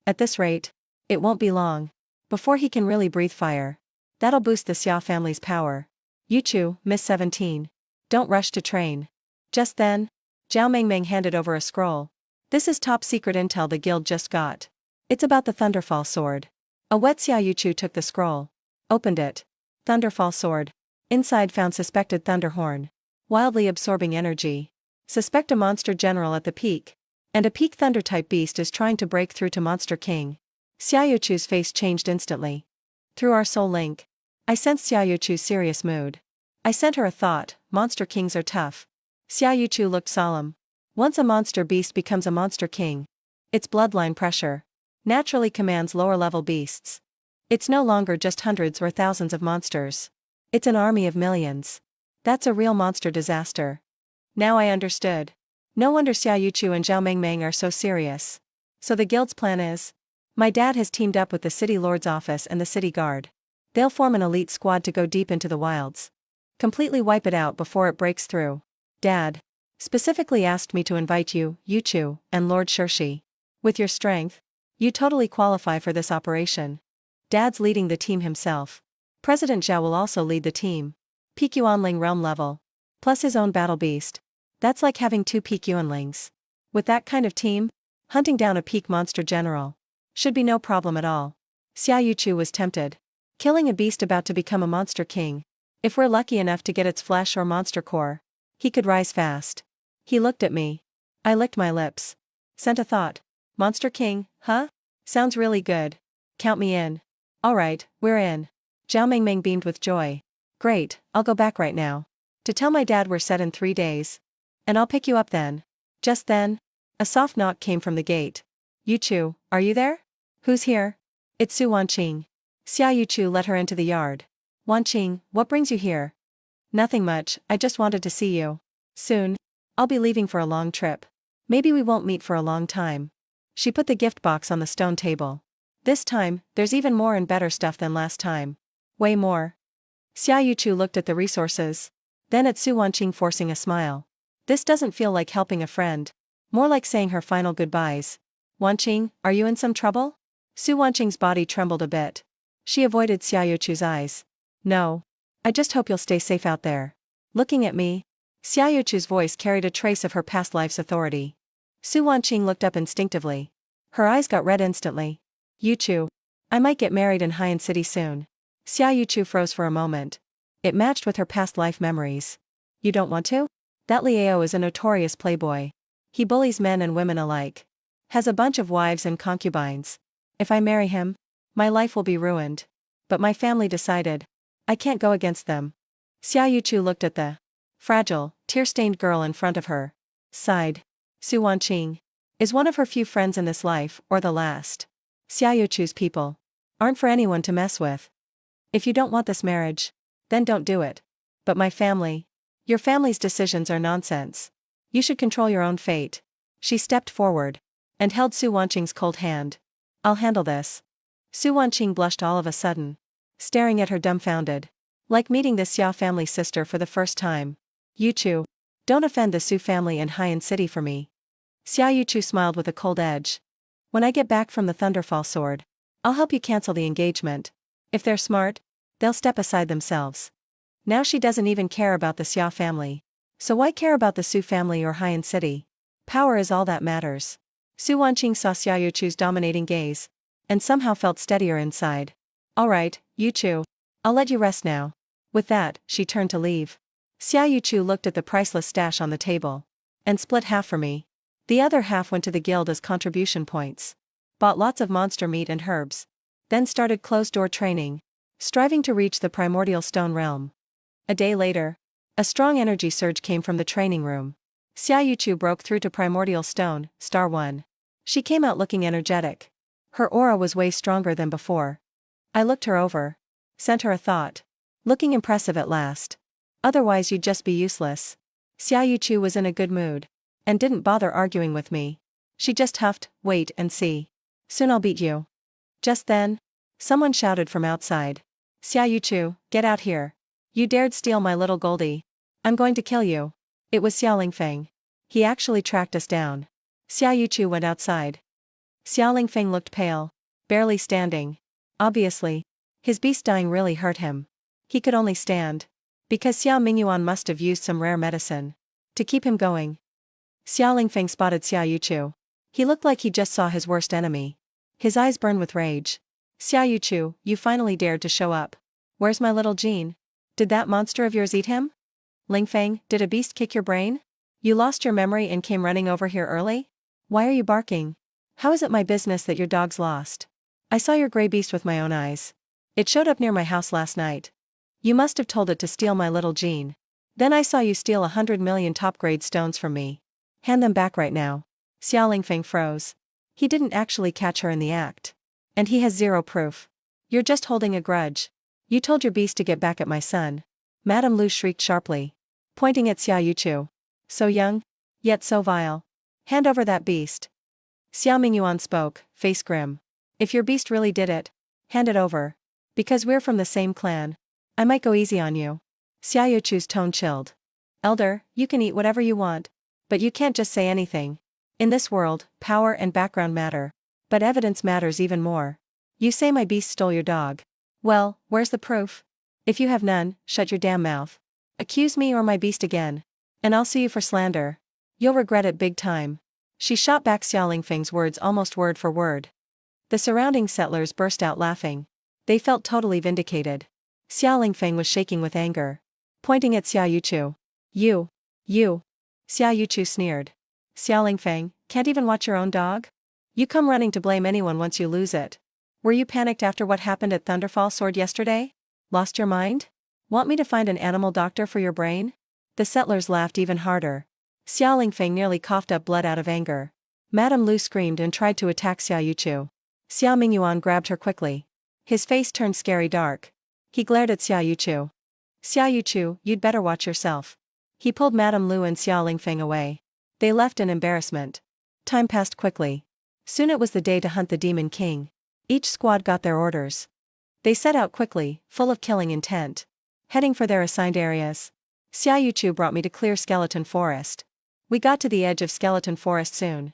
At this rate, it won't be long before he can really breathe fire. That'll boost the Xia family's power. Yuchu, Miss 17. Don't rush to train. Just then, Zhao Mengmeng handed over a scroll. This is top secret intel the guild just got. It's about the Thunderfall sword. A wet Xia Yuchu took the scroll. Opened it. Thunderfall sword. Inside found suspected thunderhorn. Wildly absorbing energy. Suspect a monster general at the peak. And a peak thunder-type beast is trying to break through to Monster King. Xia Yuchu's face changed instantly. Through our soul link, I sensed Xia Yuchu's serious mood. I sent her a thought, monster kings are tough. Xia Yuchu looked solemn. Once a monster beast becomes a monster king, its bloodline pressure naturally commands lower-level beasts. It's no longer just hundreds or thousands of monsters. It's an army of millions. That's a real monster disaster. Now I understood. No wonder Xia Yuchu and Zhao Mengmeng are so serious. So the guild's plan is? My dad has teamed up with the City Lord's office and the City Guard. They'll form an elite squad to go deep into the wilds. Completely wipe it out before it breaks through. Dad specifically asked me to invite you, Yuchu, and Lord Shirshi. With your strength, you totally qualify for this operation. Dad's leading the team himself. President Zhao will also lead the team. Peak Yuanling realm level. Plus his own battle beast. That's like having 2 peak Yuanlings. With that kind of team, hunting down a peak monster general should be no problem at all. Xia Yuchu was tempted. Killing a beast about to become a monster king. If we're lucky enough to get its flesh or monster core, he could rise fast. He looked at me. I licked my lips. Sent a thought. Monster king, huh? Sounds really good. Count me in. Alright, we're in. Zhao Mengmeng beamed with joy. Great, I'll go back right now. To tell my dad we're set in 3 days. And I'll pick you up then. Just then, a soft knock came from the gate. Yuchu, are you there? Who's here? It's Su Wanqing. Xia Yuchu let her into the yard. Wanqing, what brings you here? Nothing much, I just wanted to see you. Soon, I'll be leaving for a long trip. Maybe we won't meet for a long time. She put the gift box on the stone table. This time, there's even more and better stuff than last time. Way more. Xia Yuchu looked at the resources. Then at Su Wanqing, forcing a smile. This doesn't feel like helping a friend. More like saying her final goodbyes. Wanqing, are you in some trouble? Su Wanqing's body trembled a bit. She avoided Xia Yuchu's eyes. No. I just hope you'll stay safe out there. Looking at me, Xia Yuchu's voice carried a trace of her past life's authority. Su Wanqing looked up instinctively. Her eyes got red instantly. Yuchu, I might get married in Haiyan City soon. Xia Yuchu froze for a moment. It matched with her past life memories. You don't want to? That Liao is a notorious playboy. He bullies men and women alike. Has a bunch of wives and concubines. If I marry him, my life will be ruined. But my family decided I can't go against them. Xia Yuchu looked at the fragile, tear-stained girl in front of her. Sighed. Su Wanqing is one of her few friends in this life, or the last. Xia Yuchu's people aren't for anyone to mess with. If you don't want this marriage, then don't do it. But my family, your family's decisions are nonsense. You should control your own fate. She stepped forward and held Su Wanqing's cold hand. I'll handle this. Su Wanqing blushed all of a sudden, staring at her dumbfounded. Like meeting the Xia family sister for the first time. Yuchu, don't offend the Su family in Haiyan City for me. Xia Yuchu smiled with a cold edge. When I get back from the Thunderfall sword, I'll help you cancel the engagement. If they're smart, they'll step aside themselves. Now she doesn't even care about the Xia family. So why care about the Su family or Haiyan City? Power is all that matters. Su Wanqing saw Xia Yuchu's dominating gaze, and somehow felt steadier inside. Alright, Yuchu. I'll let you rest now. With that, she turned to leave. Xia Yuchu looked at the priceless stash on the table. And split half for me. The other half went to the guild as contribution points. Bought lots of monster meat and herbs. Then started closed-door training, striving to reach the primordial stone realm. A day later, a strong energy surge came from the training room. Xia Yuchu broke through to primordial stone, star 1. She came out looking energetic. Her aura was way stronger than before. I looked her over. Sent her a thought. Looking impressive at last. Otherwise you'd just be useless. Xia Yuchu was in a good mood. And didn't bother arguing with me. She just huffed, wait and see. Soon I'll beat you. Just then, someone shouted from outside. Xia Yuchu, get out here. You dared steal my little Goldie. I'm going to kill you. It was Xiao Lingfeng. He actually tracked us down. Xia Yuchu went outside. Xiao Lingfeng looked pale. Barely standing. Obviously, his beast dying really hurt him. He could only stand. Because Xiao Mingyuan must have used some rare medicine. To keep him going. Xiao Lingfeng spotted Xia Yuchu. He looked like he just saw his worst enemy. His eyes burned with rage. Xia Yuchu, you finally dared to show up. Where's my little Jean? Did that monster of yours eat him? Lingfeng, did a beast kick your brain? You lost your memory and came running over here early? Why are you barking? How is it my business that your dog's lost? I saw your gray beast with my own eyes. It showed up near my house last night. You must have told it to steal my little Jean. Then I saw you steal 100 million top-grade stones from me. Hand them back right now. Xiao Lingfeng froze. He didn't actually catch her in the act. And he has zero proof. You're just holding a grudge. You told your beast to get back at my son. Madame Lu shrieked sharply. Pointing at Xia Yuchu. So young, yet so vile. Hand over that beast. Xiao Mingyuan spoke, face grim. If your beast really did it, hand it over. Because we're from the same clan. I might go easy on you. Xia Yuchu's tone chilled. Elder, you can eat whatever you want. But you can't just say anything. In this world, power and background matter. But evidence matters even more. You say my beast stole your dog. Well, where's the proof? If you have none, shut your damn mouth. Accuse me or my beast again. And I'll sue you for slander. You'll regret it big time. She shot back Xiao Lingfeng's words almost word for word. The surrounding settlers burst out laughing. They felt totally vindicated. Xiao Lingfeng was shaking with anger. Pointing at Xia Yuchu. You. Xia Yuchu sneered. Xiao Lingfeng, can't even watch your own dog? You come running to blame anyone once you lose it. Were you panicked after what happened at Thunderfall Sword yesterday? Lost your mind? Want me to find an animal doctor for your brain? The settlers laughed even harder. Xiao Lingfeng nearly coughed up blood out of anger. Madame Lu screamed and tried to attack Xia Yuchu. Xiao Mingyuan grabbed her quickly. His face turned scary dark. He glared at Xia Yuchu. Xia Yuchu, you'd better watch yourself. He pulled Madame Lu and Xiao Lingfeng away. They left in embarrassment. Time passed quickly. Soon it was the day to hunt the Demon King. Each squad got their orders. They set out quickly, full of killing intent. Heading for their assigned areas. Xia Yuchu brought me to clear Skeleton Forest. We got to the edge of Skeleton Forest soon.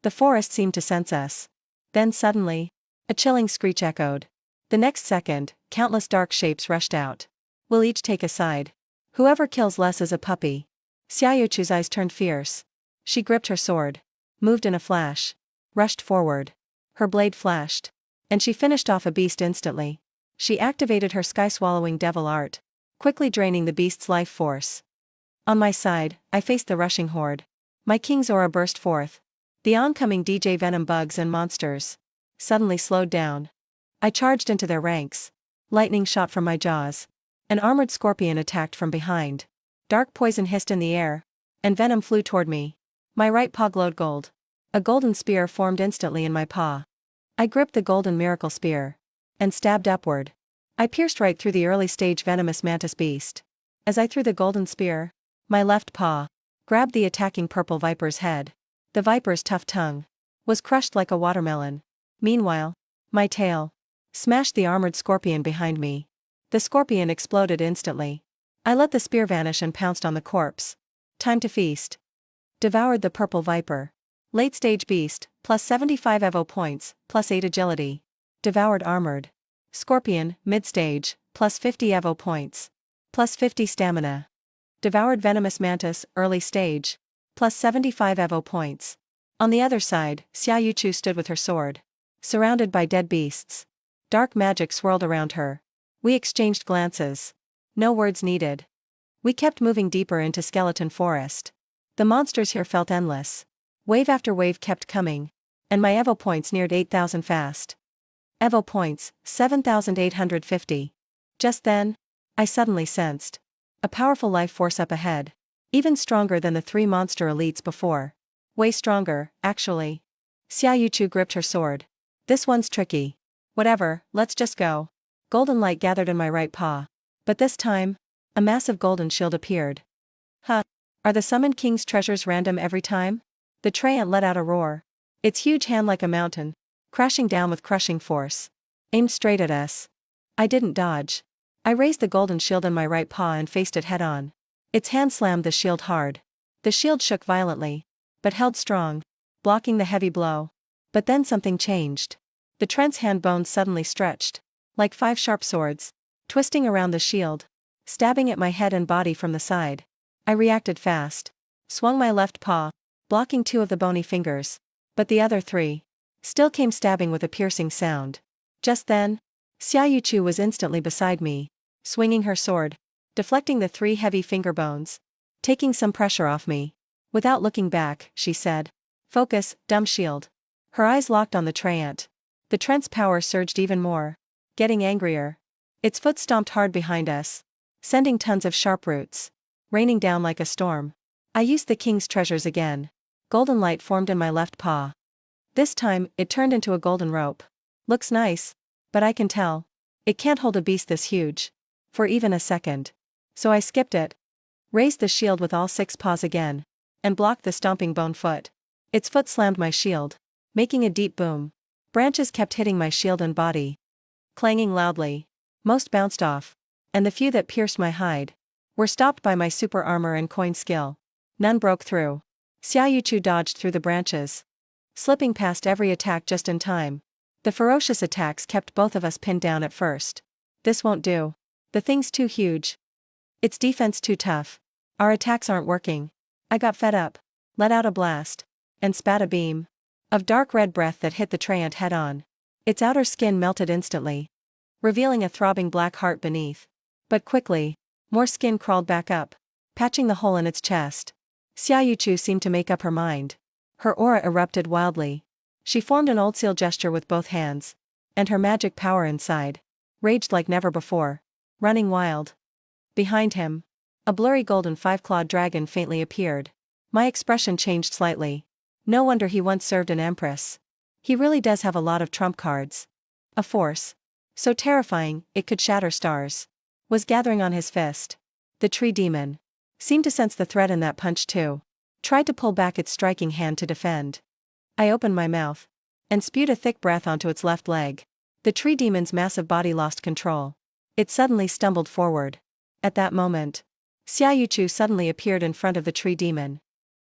The forest seemed to sense us. Then suddenly, a chilling screech echoed. The next second, countless dark shapes rushed out. We'll each take a side. Whoever kills less is a puppy. Xia Yuchu's eyes turned fierce. She gripped her sword. Moved in a flash. Rushed forward. Her blade flashed. And she finished off a beast instantly. She activated her sky-swallowing devil art, quickly draining the beast's life force. On my side, I faced the rushing horde. My king's aura burst forth. The oncoming DJ venom bugs and monsters suddenly slowed down. I charged into their ranks. Lightning shot from my jaws. An armored scorpion attacked from behind. Dark poison hissed in the air, and venom flew toward me. My right paw glowed gold. A golden spear formed instantly in my paw. I gripped the golden miracle spear and stabbed upward. I pierced right through the early-stage venomous mantis beast. As I threw the golden spear, my left paw grabbed the attacking purple viper's head. The viper's tough tongue was crushed like a watermelon. Meanwhile, my tail smashed the armored scorpion behind me. The scorpion exploded instantly. I let the spear vanish and pounced on the corpse. Time to feast. Devoured the purple viper. Late-stage beast, plus 75 Evo points, plus 8 agility. Devoured armored. Scorpion, mid-stage, plus 50 Evo points. Plus 50 stamina. Devoured Venomous Mantis, early stage. Plus 75 Evo points. On the other side, Xiaoyu stood with her sword. Surrounded by dead beasts. Dark magic swirled around her. We exchanged glances. No words needed. We kept moving deeper into Skeleton Forest. The monsters here felt endless. Wave after wave kept coming. And my Evo points neared 8,000 fast. Evo points, 7,850. Just then, I suddenly sensed a powerful life force up ahead. Even stronger than the 3 monster elites before. Way stronger, actually. Xiaoyu gripped her sword. This one's tricky. Whatever, let's just go. Golden light gathered in my right paw. But this time, a massive golden shield appeared. Huh. Are the Summoned King's treasures random every time? The treant let out a roar. Its huge hand like a mountain, crashing down with crushing force. Aimed straight at us. I didn't dodge. I raised the golden shield in my right paw and faced it head-on. Its hand slammed the shield hard. The shield shook violently, but held strong, blocking the heavy blow. But then something changed. The treant's hand bones suddenly stretched, like 5 sharp swords, twisting around the shield, stabbing at my head and body from the side. I reacted fast. Swung my left paw, blocking 2 of the bony fingers. But the other 3 still came stabbing with a piercing sound. Just then, Xiaoyu was instantly beside me, swinging her sword, deflecting the 3 heavy finger bones, taking some pressure off me. Without looking back, she said, "Focus, dumb shield." Her eyes locked on the treant. The treant's power surged even more, getting angrier. Its foot stomped hard behind us, sending tons of sharp roots raining down like a storm. I used the king's treasures again. Golden light formed in my left paw. This time, it turned into a golden rope. Looks nice, but I can tell it can't hold a beast this huge for even a second. So I skipped it, raised the shield with all 6 paws again, and blocked the stomping bone foot. Its foot slammed my shield, making a deep boom. Branches kept hitting my shield and body, clanging loudly. Most bounced off, and the few that pierced my hide were stopped by my super armor and coin skill. None broke through. Xiaoyu dodged through the branches, slipping past every attack just in time. The ferocious attacks kept both of us pinned down at first. This won't do. The thing's too huge. Its defense too tough. Our attacks aren't working. I got fed up, let out a blast, and spat a beam of dark red breath that hit the treant head-on. Its outer skin melted instantly, revealing a throbbing black heart beneath. But quickly, more skin crawled back up, patching the hole in its chest. Xiaoyu seemed to make up her mind. Her aura erupted wildly. She formed an old seal gesture with both hands, and her magic power inside raged like never before, running wild. Behind him, a blurry golden 5-clawed dragon faintly appeared. My expression changed slightly. No wonder he once served an empress. He really does have a lot of trump cards. A force so terrifying it could shatter stars was gathering on his fist. The tree demon seemed to sense the threat in that punch too. Tried to pull back its striking hand to defend. I opened my mouth and spewed a thick breath onto its left leg. The tree demon's massive body lost control. It suddenly stumbled forward. At that moment, Xiaoyu suddenly appeared in front of the tree demon.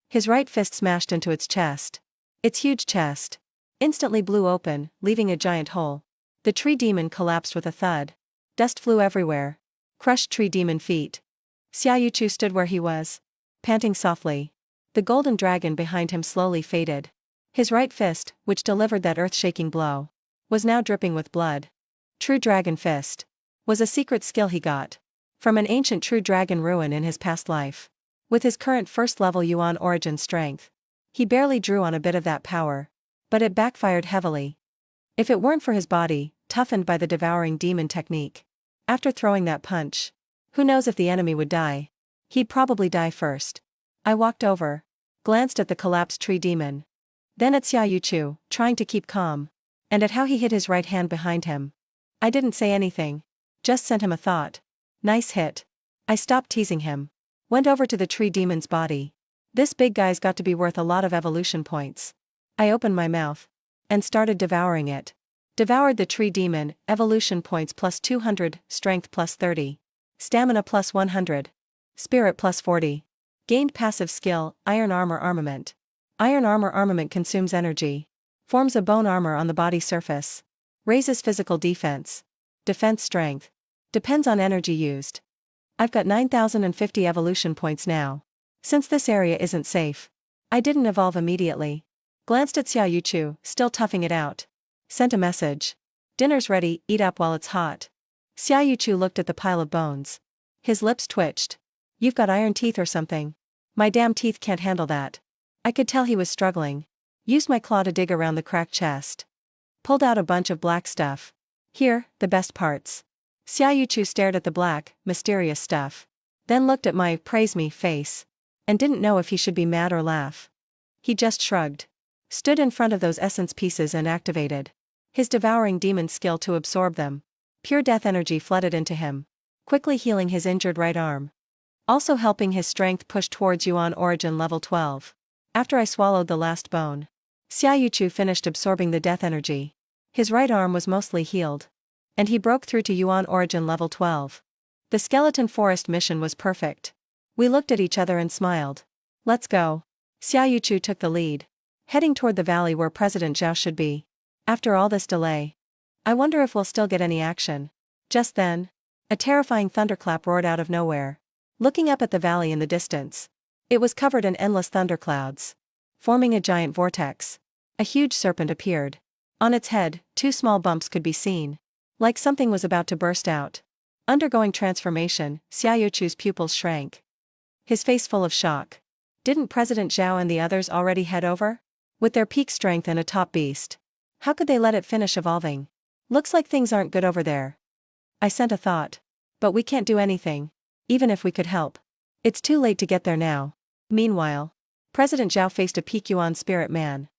His right fist smashed into its chest. Its huge chest instantly blew open, leaving a giant hole. The tree demon collapsed with a thud. Dust flew everywhere. Crushed tree demon feet. Xiaoyu stood where he was, panting softly. The golden dragon behind him slowly faded. His right fist, which delivered that earth-shaking blow, was now dripping with blood. True Dragon Fist was a secret skill he got from an ancient True Dragon ruin in his past life. With his current first-level Yuan origin strength, he barely drew on a bit of that power, but it backfired heavily. If it weren't for his body, toughened by the devouring demon technique, after throwing that punch, who knows if the enemy would die? He'd probably die first. I walked over, glanced at the collapsed tree demon, then at Xiaoyu, trying to keep calm, and at how he hid his right hand behind him. I didn't say anything, just sent him a thought. Nice hit. I stopped teasing him. Went over to the tree demon's body. This big guy's got to be worth a lot of evolution points. I opened my mouth and started devouring it. Devoured the tree demon, evolution points plus 200, strength plus 30, stamina plus 100, spirit plus 40. Gained passive skill, iron armor armament. Iron armor armament consumes energy. Forms a bone armor on the body surface. Raises physical defense. defense strength. Depends on energy used. I've got 9,050 evolution points now. Since this area isn't safe. I didn't evolve immediately. Glanced at Xiaoyu, still toughing it out. Sent a message. Dinner's ready, eat up while it's hot. Xiaoyu looked at the pile of bones. His lips twitched. You've got iron teeth or something. My damn teeth can't handle that. I could tell he was struggling. Used my claw to dig around the cracked chest. Pulled out a bunch of black stuff. Here, the best parts. Xiaoyu stared at the black, mysterious stuff. Then looked at my praise me face. And didn't know if he should be mad or laugh. He just shrugged. Stood in front of those essence pieces and activated his devouring demon skill to absorb them. Pure death energy flooded into him, quickly healing his injured right arm. Also helping his strength push towards Yuan origin level 12. After I swallowed the last bone, Xiaoyu finished absorbing the death energy. His right arm was mostly healed. And he broke through to Yuan origin level 12. The skeleton forest mission was perfect. We looked at each other and smiled. Let's go. Xiaoyu took the lead, heading toward the valley where President Zhao should be. After all this delay, I wonder if we'll still get any action. Just then, a terrifying thunderclap roared out of nowhere. Looking up at the valley in the distance, it was covered in endless thunderclouds, forming a giant vortex. A huge serpent appeared. On its head, 2 small bumps could be seen. Like something was about to burst out. Undergoing transformation, Xiaoyu's pupils shrank. His face full of shock. Didn't President Zhao and the others already head over? With their peak strength and a top beast. How could they let it finish evolving? Looks like things aren't good over there. I sent a thought. But we can't do anything. Even if we could help. It's too late to get there now. Meanwhile, President Zhao faced a peak Yuan spirit man.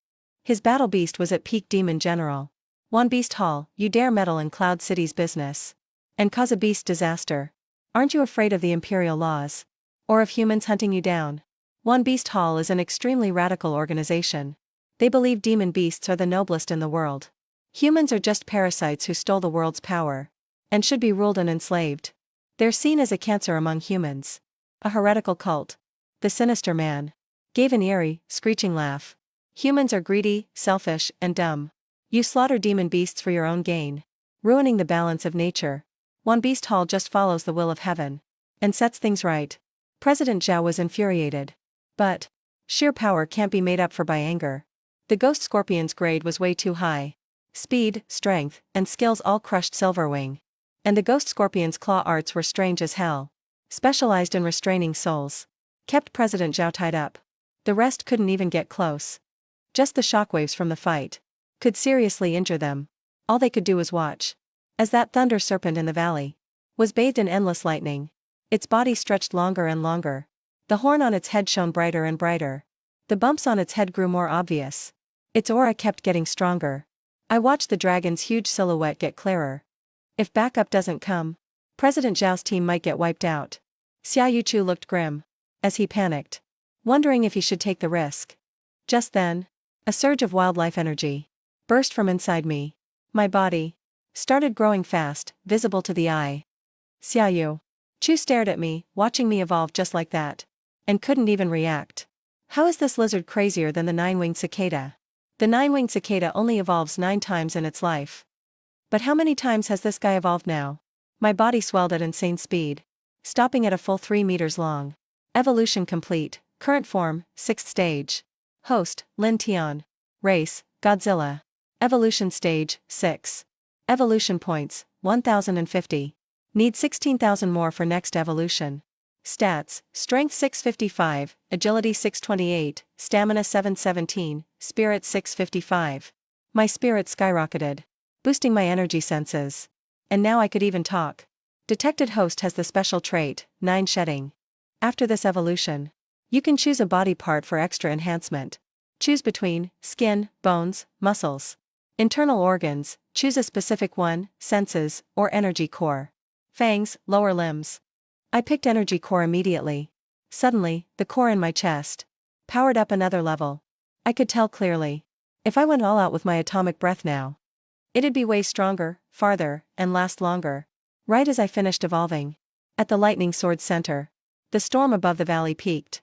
His battle beast was at peak demon general. One beast hall, you dare meddle in Cloud City's business. And cause a beast disaster. Aren't you afraid of the imperial laws? Or of humans hunting you down? One Beast Hall is an extremely radical organization. They believe demon beasts are the noblest in the world. Humans are just parasites who stole the world's power. And should be ruled and enslaved. They're seen as a cancer among humans. A heretical cult. The sinister man gave an eerie, screeching laugh. Humans are greedy, selfish, and dumb. You slaughter demon beasts for your own gain, ruining the balance of nature. One Beast Hall just follows the will of heaven. And sets things right. President Zhao was infuriated. But sheer power can't be made up for by anger. The Ghost Scorpion's grade was way too high. Speed, strength, and skills all crushed Silverwing. And the Ghost Scorpion's claw arts were strange as hell. Specialized in restraining souls. Kept President Zhao tied up. The rest couldn't even get close. Just the shockwaves from the fight could seriously injure them. All they could do was watch. As that thunder serpent in the valley was bathed in endless lightning. Its body stretched longer and longer. The horn on its head shone brighter and brighter. The bumps on its head grew more obvious. Its aura kept getting stronger. I watched the dragon's huge silhouette get clearer. If backup doesn't come, President Zhao's team might get wiped out. Xiaoyu looked grim. As he panicked. Wondering if he should take the risk. Just then, a surge of wildlife energy burst from inside me. My body started growing fast, visible to the eye. Xiaoyu stared at me, watching me evolve just like that. And couldn't even react. How is this lizard crazier than the 9-winged cicada? The 9-winged cicada only evolves 9 times in its life. But how many times has this guy evolved now? My body swelled at insane speed. Stopping at a full 3 meters long. Evolution complete. Current form, 6th stage. Host, Lin Tian. Race, Godzilla. Evolution stage, 6. Evolution points, 1050. Need 16,000 more for next evolution. Stats, Strength 655, Agility 628, Stamina 717, Spirit 655. My spirit skyrocketed, boosting my energy senses. And now I could even talk. Detected host has the special trait, 9 shedding. After this evolution, you can choose a body part for extra enhancement. Choose between skin, bones, muscles. Internal organs, choose a specific one, senses, or energy core. Fangs, lower limbs. I picked energy core immediately. Suddenly, the core in my chest powered up another level. I could tell clearly. If I went all out with my atomic breath now, it'd be way stronger, farther, and last longer. Right as I finished evolving. At the lightning sword center. The storm above the valley peaked.